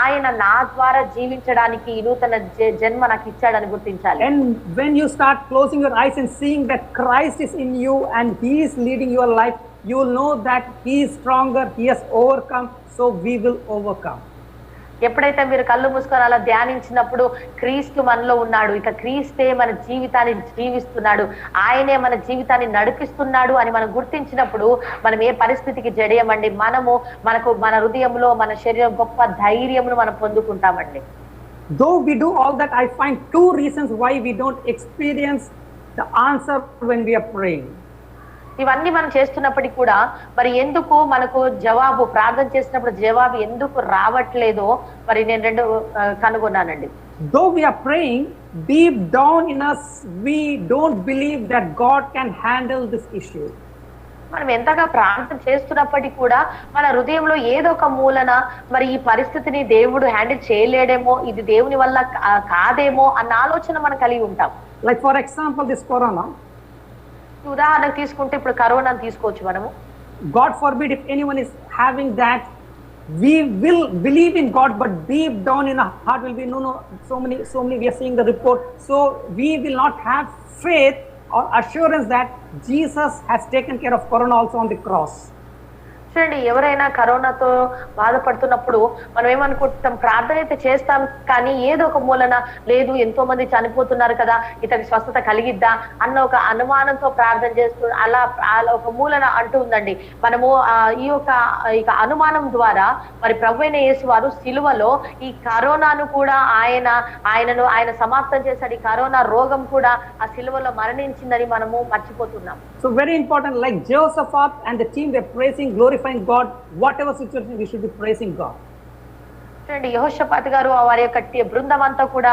ఆయన నా ద్వారా జీవించడానికి ఈ నూతన జన్మ నాకు ఇచ్చాడని గుర్తించాలి. And when you start closing your eyes and seeing that Christ is in you and He is leading your life, you will know that He is stronger, He has overcome, so we will overcome. ఎప్పుడైతే మీరు కళ్ళు మూసుకొని అలా ధ్యానించినప్పుడు క్రీస్తు మనలో ఉన్నాడు, ఇక క్రీస్తే మన జీవితాన్ని జీవిస్తున్నాడు, ఆయనే మన జీవితాన్ని నడిపిస్తున్నాడు అని మనం గుర్తించినప్పుడు మనం ఏ పరిస్థితికి జడియమండి. మన హృదయంలో మన శరీరం గొప్ప ధైర్యమును మనం పొందుకుంటామండి. Though we do all that, I find two reasons why we don't experience the answer when we are praying. ఇవన్నీ మనం చేస్తున్నప్పటికీ కూడా మరి ఎందుకు మనకు ప్రార్థన చేసినప్పుడు జవాబు ఎందుకు రావట్లేదో మరి నేను రెండు కనుగొన్నానండి. Though we are praying, deep down in us we don't believe that God can handle this issue. మనం ఎంతగా ప్రార్థన చేస్తున్నప్పటికీ కూడా మన హృదయంలో ఏదో ఒక మూలన మరి ఈ పరిస్థితిని దేవుడు హ్యాండిల్ చేయలేడేమో, ఇది దేవుని వల్ల కాదేమో అన్న ఆలోచన మనం కలిగి ఉంటాం. Like for example, this corona. ఉదాహరణకు తీసుకుంటే ఇప్పుడు కరోనాను తీసుకోవచ్చు మనము. God forbid if anyone is having that, we will believe in God, but deep down in our heart will be no, so many we are seeing the report, so we will not have faith or assurance that Jesus has taken care of corona also on the cross. చూడండి, ఎవరైనా కరోనాతో బాధపడుతున్నప్పుడు మనం ఏమనుకుంటాం, ప్రార్థన అయితే చేస్తాం కానీ ఏదో ఒక మూలన లేదు, ఎంతో మంది చనిపోతున్నారు కదా, ఇతనికి స్వస్థత కలిగిద్దా అన్న ఒక అనుమానంతో ప్రార్థన చేస్తూ అలా ఒక మూలన అంటూ ఉందండి. మనము ఇక అనుమానం ద్వారా మరి ప్రభువైన యేసు వారు సిలువలో ఈ కరోనాను కూడా ఆయన సమాప్తం చేశాడు. ఈ కరోనా రోగం కూడా ఆ సిలువలో మరణించిందని మనము మర్చిపోతున్నాం. So very important, like Jehoshaphat and the team, they're praising, glorifying God. Whatever situation, we should be praising God. చూడండి, యెహోషాపాతు గారు వారి యొక్క బృందం అంతా కూడా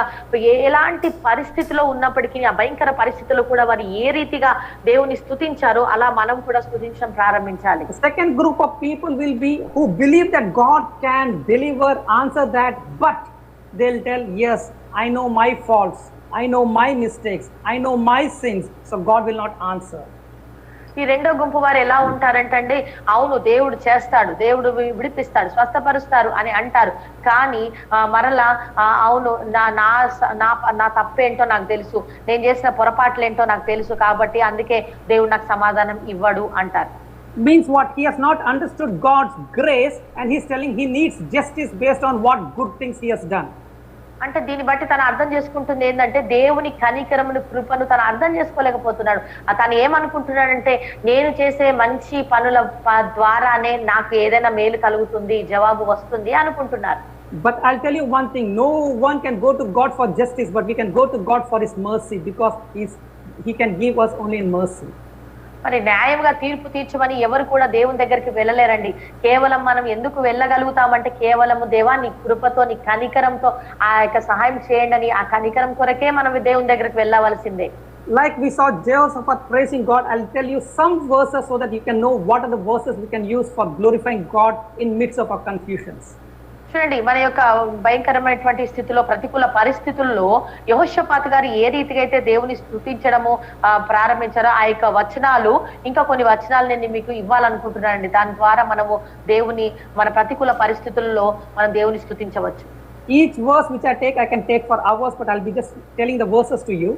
ఎలాంటి పరిస్థితిలో ఉన్నప్పటికీ ఆ భయంకర పరిస్థితిలో కూడా వారు ఏ రీతిగా దేవుని స్తుతించారో అలా మనం కూడా స్తుతించడం ప్రారంభించాలి. The second group of people will be who believe that God can deliver, answer that, but they'll tell, yes, I know my faults, I know my mistakes, I know my sins, so God will not answer. ఈ రెండో గుంపు వారు ఎలా ఉంటారంటే, అవును దేవుడు చేస్తాడు, దేవుడు విడిపిస్తాడు, స్వస్థపరుస్తారు అని అంటారు. కానీ మరలా అవును నా తప్పేంటో నాకు తెలుసు, నేను చేసిన పొరపాట్లేంటో నాకు తెలుసు, కాబట్టి అందుకే దేవుడు నాకు సమాధానం ఇవ్వడు అంటారు. Means what? He has not understood God's grace and he's telling he needs justice based on what good things he has done. అంటే దీన్ని బట్టి తను అర్థం చేసుకుంటుంది ఏంటంటే, దేవుని కనికరమును కృపను తను అర్థం చేసుకోలేకపోతున్నాడు. తను ఏమనుకుంటున్నాడంటే, నేను చేసే మంచి పనుల ద్వారానే నాకు ఏదైనా మేలు కలుగుతుంది, జవాబు వస్తుంది అనుకుంటున్నారు. But I'll tell you one thing, no one can go to God for justice, but we can go to God for His mercy, because He can give us only in mercy. మరి న్యాయంగా తీర్పు తీర్చమని ఎవరు కూడా దేవుని దగ్గరికి వెళ్ళలేరండి. కేవలం మనం ఎందుకు వెళ్ళగలుగుతామంటే కేవలము దేవా నీ కృపతో నీ కనికరంతో ఆ యొక్క సహాయం చేయండి అని, ఆ కనికరం కొరకే మనం దేవుని దగ్గరికి వెళ్ళవలసిందే. Like we saw Jehoshaphat praising God, I'll tell you some verses so that you can know what are the verses we can use for glorifying God in midst of our confusions. చూడండి, మన యొక్క భయంకరమైనటువంటి స్థితిలో, ప్రతికూల పరిస్థితుల్లో యెహోషాపాతు గారు ఏ రీతిగా అయితే దేవుని స్తుతించడము ప్రారంభించారో ఆ యొక్క వచనాలు, ఇంకా కొన్ని వచనాలు నేను మీకు ఇవ్వాలనుకుంటున్నానండి. దాని ద్వారా మనము దేవుని మన ప్రతికూల పరిస్థితుల్లో మనం దేవుని స్తుతించవచ్చు. Each verse which I can take for hours, but I'll be just telling the verses to you.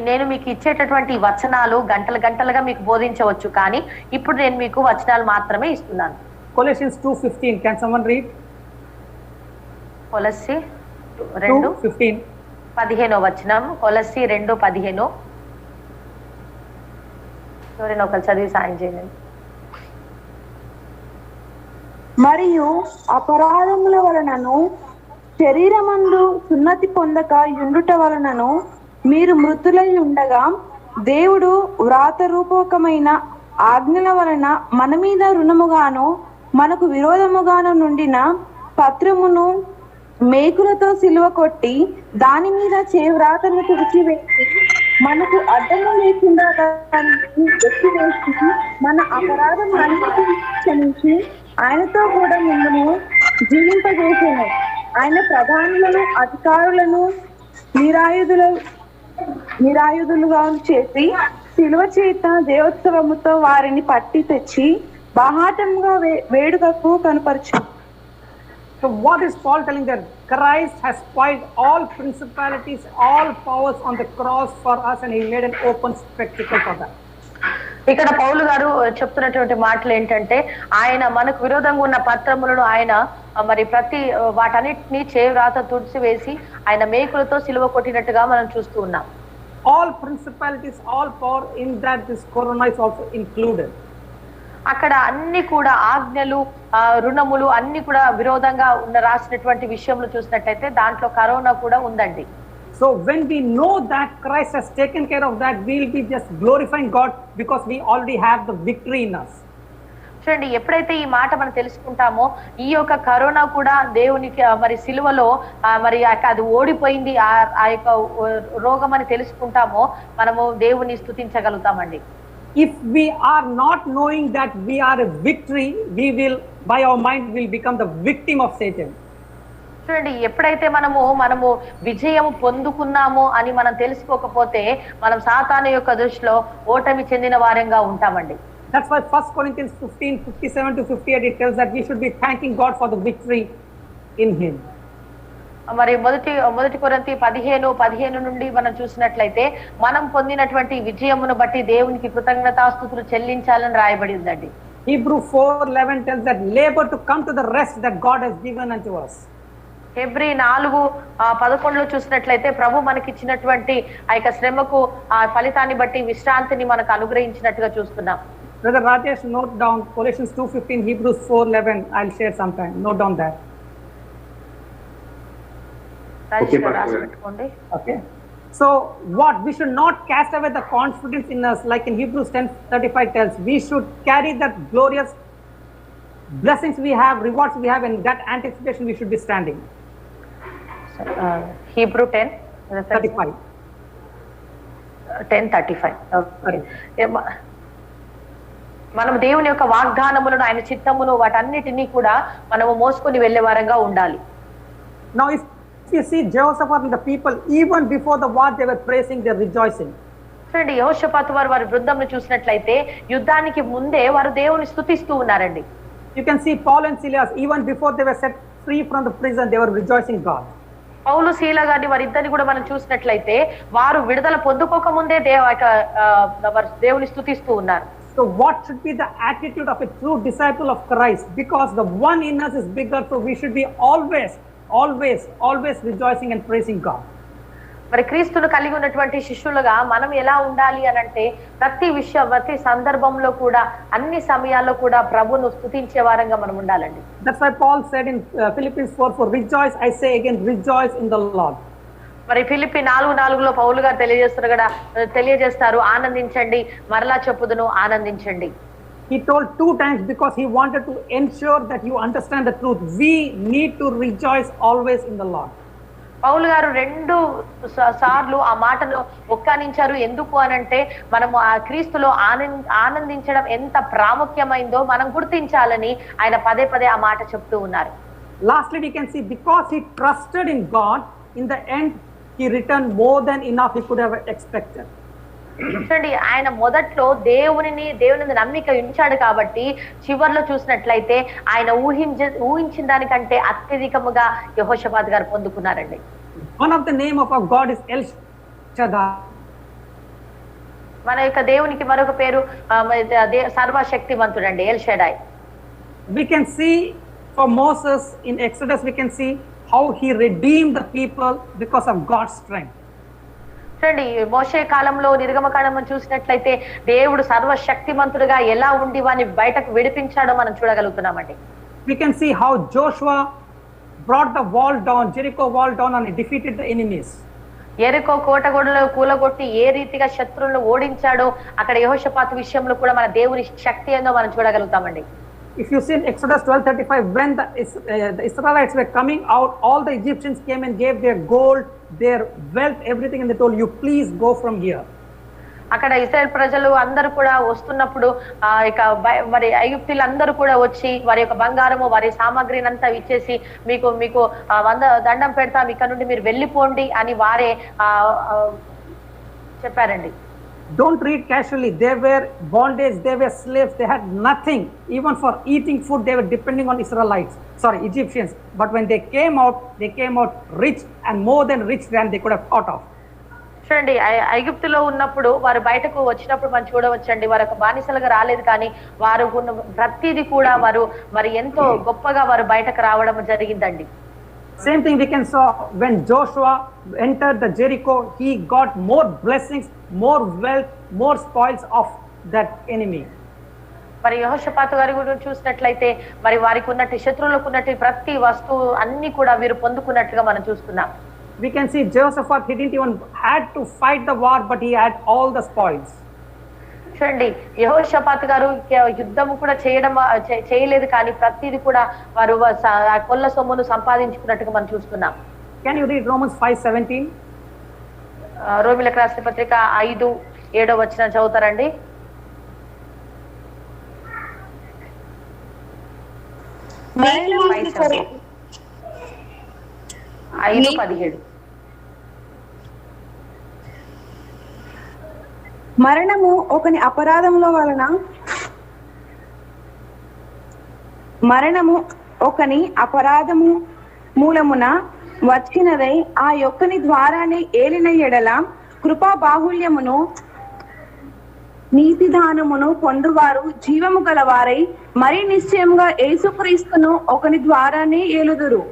నేను మీకు ఇచ్చేటటువంటి వచనాలు గంటలుగా మీకు బోధించవచ్చు, కానీ ఇప్పుడు నేను మీకు వచనాలు మాత్రమే ఇస్తున్నాను. Colossians 2:15, can someone read? కొలస్సీ 2:15 వచనం. కొలస్సీ 2:15. ఎవరైనా ఒకరు చదివి సాయం చేయండి. మరియు అపరాధముల వలనను శరీరమందు సున్నతి పొందక యుండుట వలనను మీరు మృతులై ఉండగా దేవుడు వ్రాత రూపకమైన ఆజ్ఞల వలన మన మీద రుణముగాను మనకు విరోధముగాను నుండిన పత్రమును మేకులతో సిలువ కొట్టి దాని మీద చేవ్రాతను తుడిచివేసి మనకు అడ్డము లేకుండా ఎత్తివేసి మన అపరాధం అన్నిటిని క్షమించి ఆయనతో కూడా మిమ్మల్ని జీవింపజేసాను. ఆయన ప్రధానులను అధికారులను నిరాయుధులుగా చేసి సిలువ చేత దేవోత్సవముతో వారిని పట్టి తెచ్చి బాహాటంగా వేడుకకు కనపరచు. So what is Paul telling that Christ has spoiled all principalities, all powers on the cross for us, and he made an open spectacle for that. ఇక్కడ పౌలు గారు చెప్తున్నటువంటి మాటలు ఏంటంటే, ఆయన మనకు విరోధంగా ఉన్న పత్రములను ఆయన మరి వాటన్నిటిని చేవ్రాత తుడిచివేసి ఆయన మేకులతో సిలువ కొట్టినట్టుగా మనం చూస్తూ ఉన్నాం. All principalities, all power, in that this corona is also included. అక్కడ అన్ని కూడా ఆజ్ఞలు, రుణములు అన్ని కూడా విరోధంగా రాసినటువంటి విషయంలో చూసినట్టయితే దాంట్లో కరోనా కూడా ఉందండి. So when we know that Christ has taken care of that, we will be just glorifying God because we already have the victory in us. చూడండి, ఎప్పుడైతే ఈ మాట మనం తెలుసుకుంటామో ఈ యొక్క కరోనా కూడా దేవునికి మరి సిలువలో మరి అది ఓడిపోయింది, ఆ యొక్క రోగం అని తెలుసుకుంటామో మనము దేవుని స్తుతించగలుగుతామండి. If we are not knowing that we are a victory, we will by our mind will become the victim of Satan. చూడండి, ఎప్పుడైతే మనము విజయం పొందుకున్నామో అని మనం తెలుసుకోకపోతే మనం సాతాను యొక్క దృష్టిలో ఓటమి చెందిన వారంగా ఉంటామండి. That's why 1 Corinthians 15:57-58 it tells that we should be thanking God for the victory in him. మరి మొదటి కొరింథీ 15:15 నుండి మనం చూసినట్లయితే మనం పొందినటువంటి విజయమును బట్టి దేవునికి కృతజ్ఞతాస్తుతులు చెల్లించాలని రాయబడి ఉందండి. Hebrews 4:11 tells that labor to come to the rest that God has given unto us. Hebrew 4:11 చూసినట్లయితే ప్రభు మనకి ఇచ్చినటువంటి ఆ యొక్క శ్రమకు ఆ ఫలితాన్ని బట్టి విశ్రాంతిని మనకు అనుగ్రహించినట్టుగా చూస్తున్నాం. Brother Rajesh, note down Colossians 2:15, Hebrews 4:11. I'll share sometime. Note down that. Okay. So what we should not cast away the confidence in us, like in Hebrews 10:35 tells, we should carry that glorious blessings we have, rewards we have, and that anticipation we should be standing. Hebrew 10:35. 10:35. Okay. మనం దేవుని యొక్క వాగ్దానములను, ఆయన చిత్తమును, వాటన్నిటినీ కూడా మనము మోసుకొని వెళ్లే వారంగా ఉండాలి. Now if you see Jehoshaphat and the people, even before the war they were praising, they were rejoicing. చూడండి, యెహోషాపాతు వారి బృందంను చూసినట్లయితే యుద్ధానికి ముందే వారు దేవుని స్తుతిస్తూ ఉన్నారండి. You can see Paul and Silas, even before they were set free from the prison, they were rejoicing God. పౌలు శీల గారిని వారిద్దరిని కూడా మనం చూసినట్లయితే వారు విడుదల పొందుకోక ముందే దేవుని స్తుతిస్తూ ఉన్నారు. So what should be the attitude of a true disciple of Christ? Because the one in us is bigger, so we should be always rejoicing and praising God. మరి క్రీస్తును కలిగి ఉన్నటువంటి శిష్యులుగా మనం ఎలా ఉండాలి అని అంటే ప్రతి సందర్భంలో కూడా, అన్ని సమయాల్లో కూడా ప్రభువును స్తుతించే వారంగా మనం ఉండాలండి. That's why Paul said in Philippians 4:4, rejoice, I say again, rejoice in the Lord. మరి ఫిలిప్పి 4:4లో పౌలు గారు తెలియజేస్తారు, ఆనందించండి, మరలా చెప్పుదును ఆనందించండి. He told 2 times because he wanted to ensure that you understand the truth. We need to rejoice always in the Lord. పౌలు గారు 2 సార్లు ఆ మాటను ఒక్కానించారు. ఎందుకు అనంటే మనము ఆ క్రీస్తులో ఆనందించడం ఎంత ప్రాముఖ్యమైందో మనం గుర్తించాలని ఆయన పదే పదే ఆ మాట చెప్తూ ఉన్నారు. Lastly, we can see because he trusted in God, in the end he returned more than enough he could have expected. చూడండి, ఆయన మొదట్లో దేవుని నమ్మిక ఉంచాడు కాబట్టి చివర్లో చూసినట్లయితే ఆయన ఊహించిన దానికంటే అత్యధికముగా యెహోషాపాతు గారు పొందుకున్నారండి. One of the name of our God is El Shaddai. మన యొక్క దేవునికి మరొక పేరు సర్వశక్తిమంతుడండి, El Shaddai. We can see for Moses in Exodus, we can see how he redeemed the people because of God's strength. చూడండి, మోషే కాలంలో నిర్గమకాండం చూసినట్లయితే దేవుడు సర్వశక్తిమంతుడుగా ఎలా ఉండి వాని బయటకు విడిపించాడో మనం చూడగలుగుతున్నామండి. We can see how Joshua brought the wall down, Jericho wall down, and he defeated the enemies. యెరికో కోటగోడలు కూలగొట్టి ఏ రీతిగా శత్రువులను ఓడించాడో అక్కడ యెహోషాపాతు విషయంలో కూడా మన దేవుని శక్తి ఏందో మనం చూడగలుగుతామండి. If you see in Exodus 12:35, when the Israelites were coming out, all the Egyptians came and gave their gold, their wealth, everything, and they told you, please go from here. అక్కడ ఇశ్రాయేల్ ప్రజలు అందరూ కూడా వస్తున్నప్పుడు మరి ఐగుప్తీయులందరూ కూడా వచ్చి వారి యొక్క బంగారము వారి సామాగ్రిని అంతా ఇచ్చేసి మీకు దండం పెడతాం, ఇక్కడ నుండి మీరు వెళ్ళిపోండి అని వారే చెప్పారండి. Don't read casually. They were bondage, they were slaves, they had nothing. Even for eating food, they were depending on Egyptians. But when they came out rich and more than rich than they could have thought of. చూడండి, ఐగుప్తులో ఉన్నప్పుడు వారు బయటకు వచ్చినప్పుడు మనం చూడవచ్చండి, వారు ఒక బానిసలుగా రాలేదు, కానీ వారు ప్రతిదీ కూడా వారు మరి ఎంతో గొప్పగా వారు బయటకు రావడం జరిగిందండి. Same thing we can saw when Joshua entered the Jericho, he got more blessings, more wealth, more spoils of that enemy. మరి యెహోషాపాతు గారి గురించి చూసినట్లయితే మరి వారికి ఉన్నట్టు శత్రువులకు ఉన్నట్టు ప్రతి వస్తువు అన్ని కూడా వీరు పొందుకున్నట్లుగా మనం చూస్తున్నాం. We can see Jehoshaphat, he didn't even had to fight the war, but he had all the spoils. చూడండి, యెహోషాపాతు గారు యుద్ధము కూడా చేయలేదు, కానీ ప్రతిది కూడా వారు కొల్ల సొమ్మును సంపాదించుకున్నట్టుగా మనం చూస్తున్నాం. Can you read Romans 5:17? రోమిలకు రాసిన పత్రిక 5:7 చదువుతారండి. 5:17. మరణము ఒకని అపరాధము మూలమున వచ్చినదై ఆ యొక్కని ద్వారానే ఏలిన ఎడల కృపా బాహుల్యమును నీతిదానమును పొందువారు జీవము గలవారై మరి నిశ్చయముగా యేసుక్రీస్తును ఒకని ద్వారానే ఏలుదురు.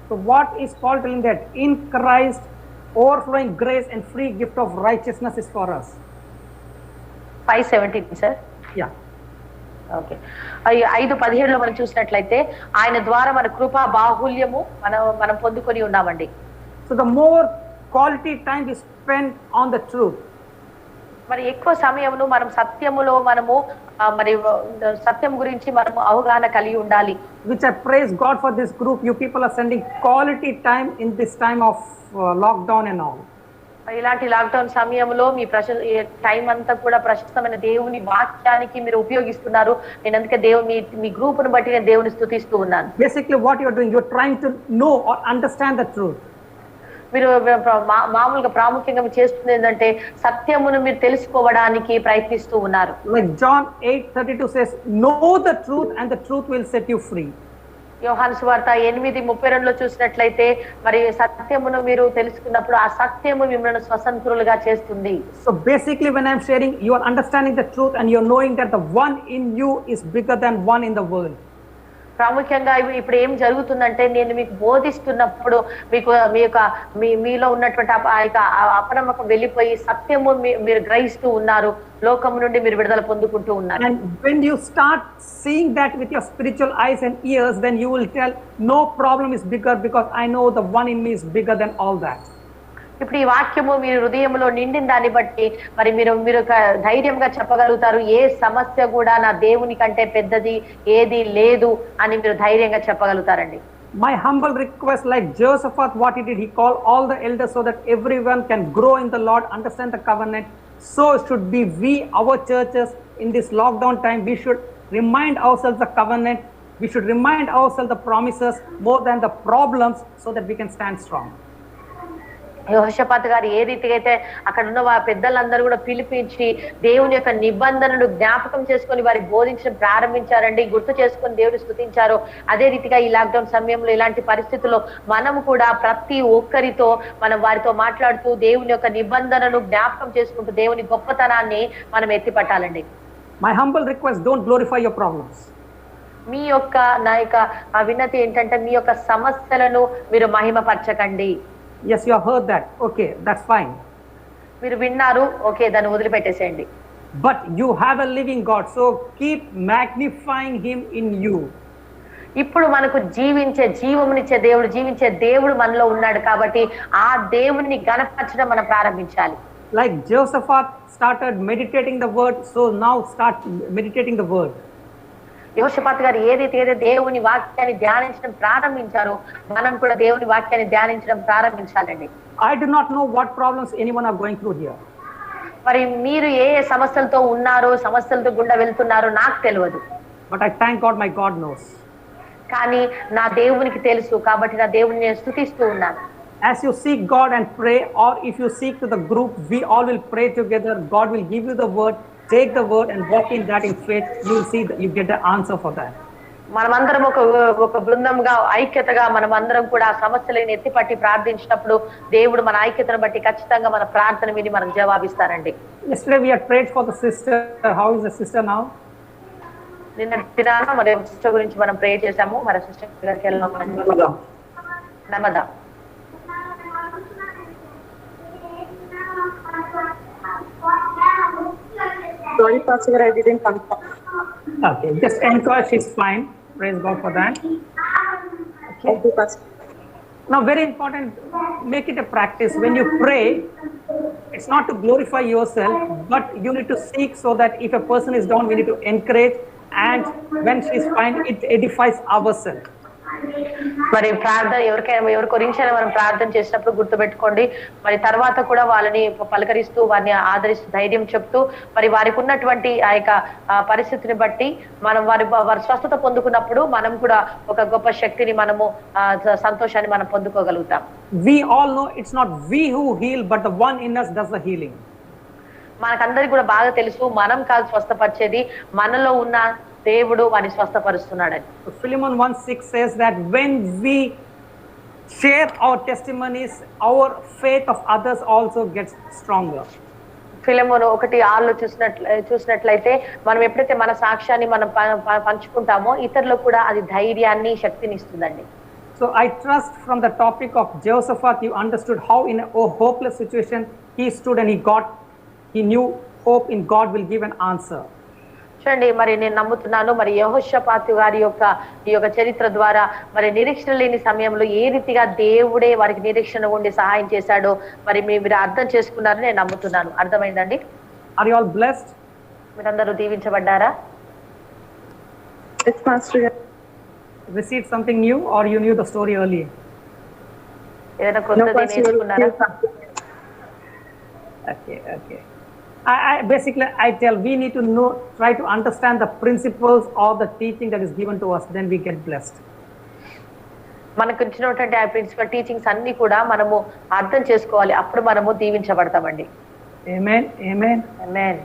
So what is Paul telling that in Christ overflowing grace and free gift of righteousness is for us? 5:17 sir. Yeah. Okay, 5:17లో మనం చూసినట్లయితే ఆయన ద్వారా మన కృపా బాహుల్యము మనం పొందుకొని ఉన్నామండి. So the more quality time we spend on the truth, మరి ఎక్కువ సమయమును మనం సత్యములో మనము మరి సత్యం గురించి మనము అవగాహన కలిగి ఉండాలి. which I praise God for this group. You people are spending quality time in this time of lockdown and all. ఇలాంటి లాక్డౌన్ సమయంలో మీ టైం అంతా కూడా ప్రశస్తమైన దేవుని వాక్యానికి మీరు ఉపయోగిస్తున్నారు. నేను అందుకే మీ గ్రూప్ను బట్టి నేను దేవుని స్తుతిస్తూ ఉన్నాను. Basically what you are doing, you are trying to know or understand the truth. మీరు మామూలుగా ప్రాముఖ్యంగా మీరు చేస్తుంది ఏంటంటే సత్యమును మీరు తెలుసుకోవడానికి ప్రయత్నిస్తూ ఉన్నారు. Like John 8:32 says, know the truth and the truth will set you free. యోహాను సువార్త 8:32లో చూసినట్లయితే మరి సత్యమును మీరు తెలుసుకున్నప్పుడు ఆ సత్యము మిమ్మల్ని స్వతంత్రులుగా చేస్తుంది. So basically when I am sharing, you are understanding the truth and you are knowing that the one in you is bigger than one in the world. ప్రాముఖ్యంగా ఇప్పుడు ఏం జరుగుతుందంటే నేను మీకు బోధిస్తున్నప్పుడు మీలో ఉన్నటువంటి అపనమ్మకం వెళ్ళిపోయి సత్యము మీరు గ్రహిస్తూ ఉన్నారు, లోకం నుండి మీరు విడుదల పొందుకుంటూ ఉన్నారు. And when you start seeing that with your spiritual eyes and ears, then you will tell no problem is bigger because I know the one in me is bigger than all that. ఇప్పుడు ఈ వాక్యము మీ హృదయంలో నిండిన దాన్ని బట్టి మరి మీరు మీరు ధైర్యంగా చెప్పగలుగుతారు, ఏ సమస్య కూడా నా దేవుని కంటే పెద్దది ఏది లేదు అని మీరు ధైర్యంగా చెప్పగలుగుతారండి. My humble request, like Jehoshaphat, what he did, he called all the elders so that everyone can grow in the Lord, understand the covenant. So should be we, our churches, in this lockdown time, we should remind ourselves the covenant. We should remind ourselves the promises more than the problems, so that we can stand strong. యెహోషాపాతు గారు ఏ రీతిగా అయితే అక్కడ ఉన్న పెద్దలందరూ కూడా పిలిపించి దేవుని యొక్క నిబంధనను జ్ఞాపకం చేసుకొని వారికి బోధించడం ప్రారంభించారండి, గుర్తు చేసుకొని దేవుడు స్తుతించారు. అదే రీతిగా ఈ లాక్డౌన్ సమయంలో ఇలాంటి పరిస్థితుల్లో మనం కూడా ప్రతి ఒక్కరితో మనం వారితో మాట్లాడుతూ దేవుని యొక్క నిబంధనను జ్ఞాపకం చేసుకుంటూ దేవుని గొప్పతనాన్ని మనం ఎత్తిపట్టాలండి. My humble request, don't glorify your problems. మీ యొక్క నా యొక్క విన్నతి ఏంటంటే మీ యొక్క సమస్యలను మీరు మహిమపరచకండి. Yes, you have heard that. Okay, that's fine. మీరు విన్నారు, ఓకే, దాన్ని వదిలిపెట్టేసేయండి. But you have a living God, so keep magnifying him in you. ఇప్పుడు మనకు జీవమునిచ్చే దేవుడు మనలో ఉన్నాడు కాబట్టి ఆ దేవుని గణపరచడం మనం ప్రారంభించాలి. Like Jehoshaphat started meditating the word, so now start meditating the word. యెహోషాపాతు గారు ఏ రీతిగా దేవుని వాక్యాన్ని ధ్యానించడం ప్రారంభించారో మనం కూడా దేవుని వాక్యాన్ని ధ్యానించడం ప్రారంభించాలండి. I do not know what problems anyone are going through here. మరి మీరు ఏ సమస్యలతో ఉన్నారో, సమస్యలతో గుండా వెళ్తున్నారో నాకు తెలియదు. But I thank God, my God knows. కానీ నా దేవునికి తెలుసు కాబట్టి నా దేవుని నేను స్తుతిస్తూ ఉన్నాను. As you seek God and pray, or if you seek to the group, we all will pray together. God will give you the word. Take the word and walk in that in faith. You will see that you get the answer for that. మనమందరం ఒక బృందంగా ఐక్యతగా మనమందరం కూడా ఆ సమస్యలను ఎత్తిపట్టి ప్రార్థించినప్పుడు దేవుడు మన ఐక్యతను బట్టి ఖచ్చితంగా మన ప్రార్థన విని మనకు జవాబిస్తారండి. Yesterday we had prayed for the sister. How is the sister now? నిన్న దినాన మరి సిస్టర్ గురించి మనం ప్రే చేశాము. మరి సిస్టర్ గారికి వెళ్ళాము. నమదా. Sorry, Pastor, I didn't confirm. Okay, just encourage, she's fine. Praise God for that. Okay, Pastor. Now, very important, make it a practice. When you pray, it's not to glorify yourself, but you need to seek so that if a person is down, we need to encourage, and when she's fine, it edifies ourselves. మరి ప్రార్థన ఎవరి గురించి మనం ప్రార్థన చేసినప్పుడు గుర్తుపెట్టుకోండి, మరి తర్వాత కూడా వాళ్ళని పలకరిస్తూ వారిని ఆదరిస్తూ ధైర్యం చెప్తూ మరి వారికి ఉన్నటువంటి ఆ యొక్క పరిస్థితిని బట్టి మనం వారి స్వస్థత పొందుకున్నప్పుడు మనం కూడా ఒక గొప్ప శక్తిని మనము సంతోషాన్ని మనం పొందుకోగలుగుతాం. We all know it's not we who heal, but the one in us does the healing. మనకందరికి కూడా బాగా తెలుసు మనం కాదు స్వస్థపరిచేది, మనలో ఉన్న దేవుడు వారిని స్వస్థపరుస్తున్నాడని. Philemon 1:6 says that when we share our testimonies, our faith of others also gets stronger. Philemon 1:6 చూసినట్లయితే మనం ఎప్పుడైతే మన సాక్ష్యాన్ని మనం పంచుకుంటామో ఇతరులకు కూడా అది ధైర్యాన్ని, శక్తిని ఇస్తుందండి. So I trust from the topic of Jehoshaphat, you understood how in a hopeless situation he stood and he knew hope in God will give an answer. చూడండి, మరి నేను నమ్ముతున్నాను మరి యెహోషాపాతు గారి ఈ యొక్క చరిత్ర ద్వారా మరి నిరీక్షణ లేని సమయంలో ఏ రీతిగా దేవుడే వారికి నిరీక్షణ ఉండి సహాయం చేశాడో మరి మీరు అర్థం చేసుకున్నారని నేను నమ్ముతున్నాను. అర్థమైందండి? Are you all blessed? మీరందరూ దీవించబడ్డారా? Yes, Pastor. Received something new, or you knew the story earlier? ఏదైనా కొత్తది నేర్చుకున్నారా? Okay. I tell we need to try to understand the principles or the teaching that is given to us, then we get blessed. మనకు ఇచ్చినటువంటి ఆ principal teachings అన్ని కూడా మనము అర్థం చేసుకోవాలి, అప్పుడు మనము దీవించబడతామండి. Amen.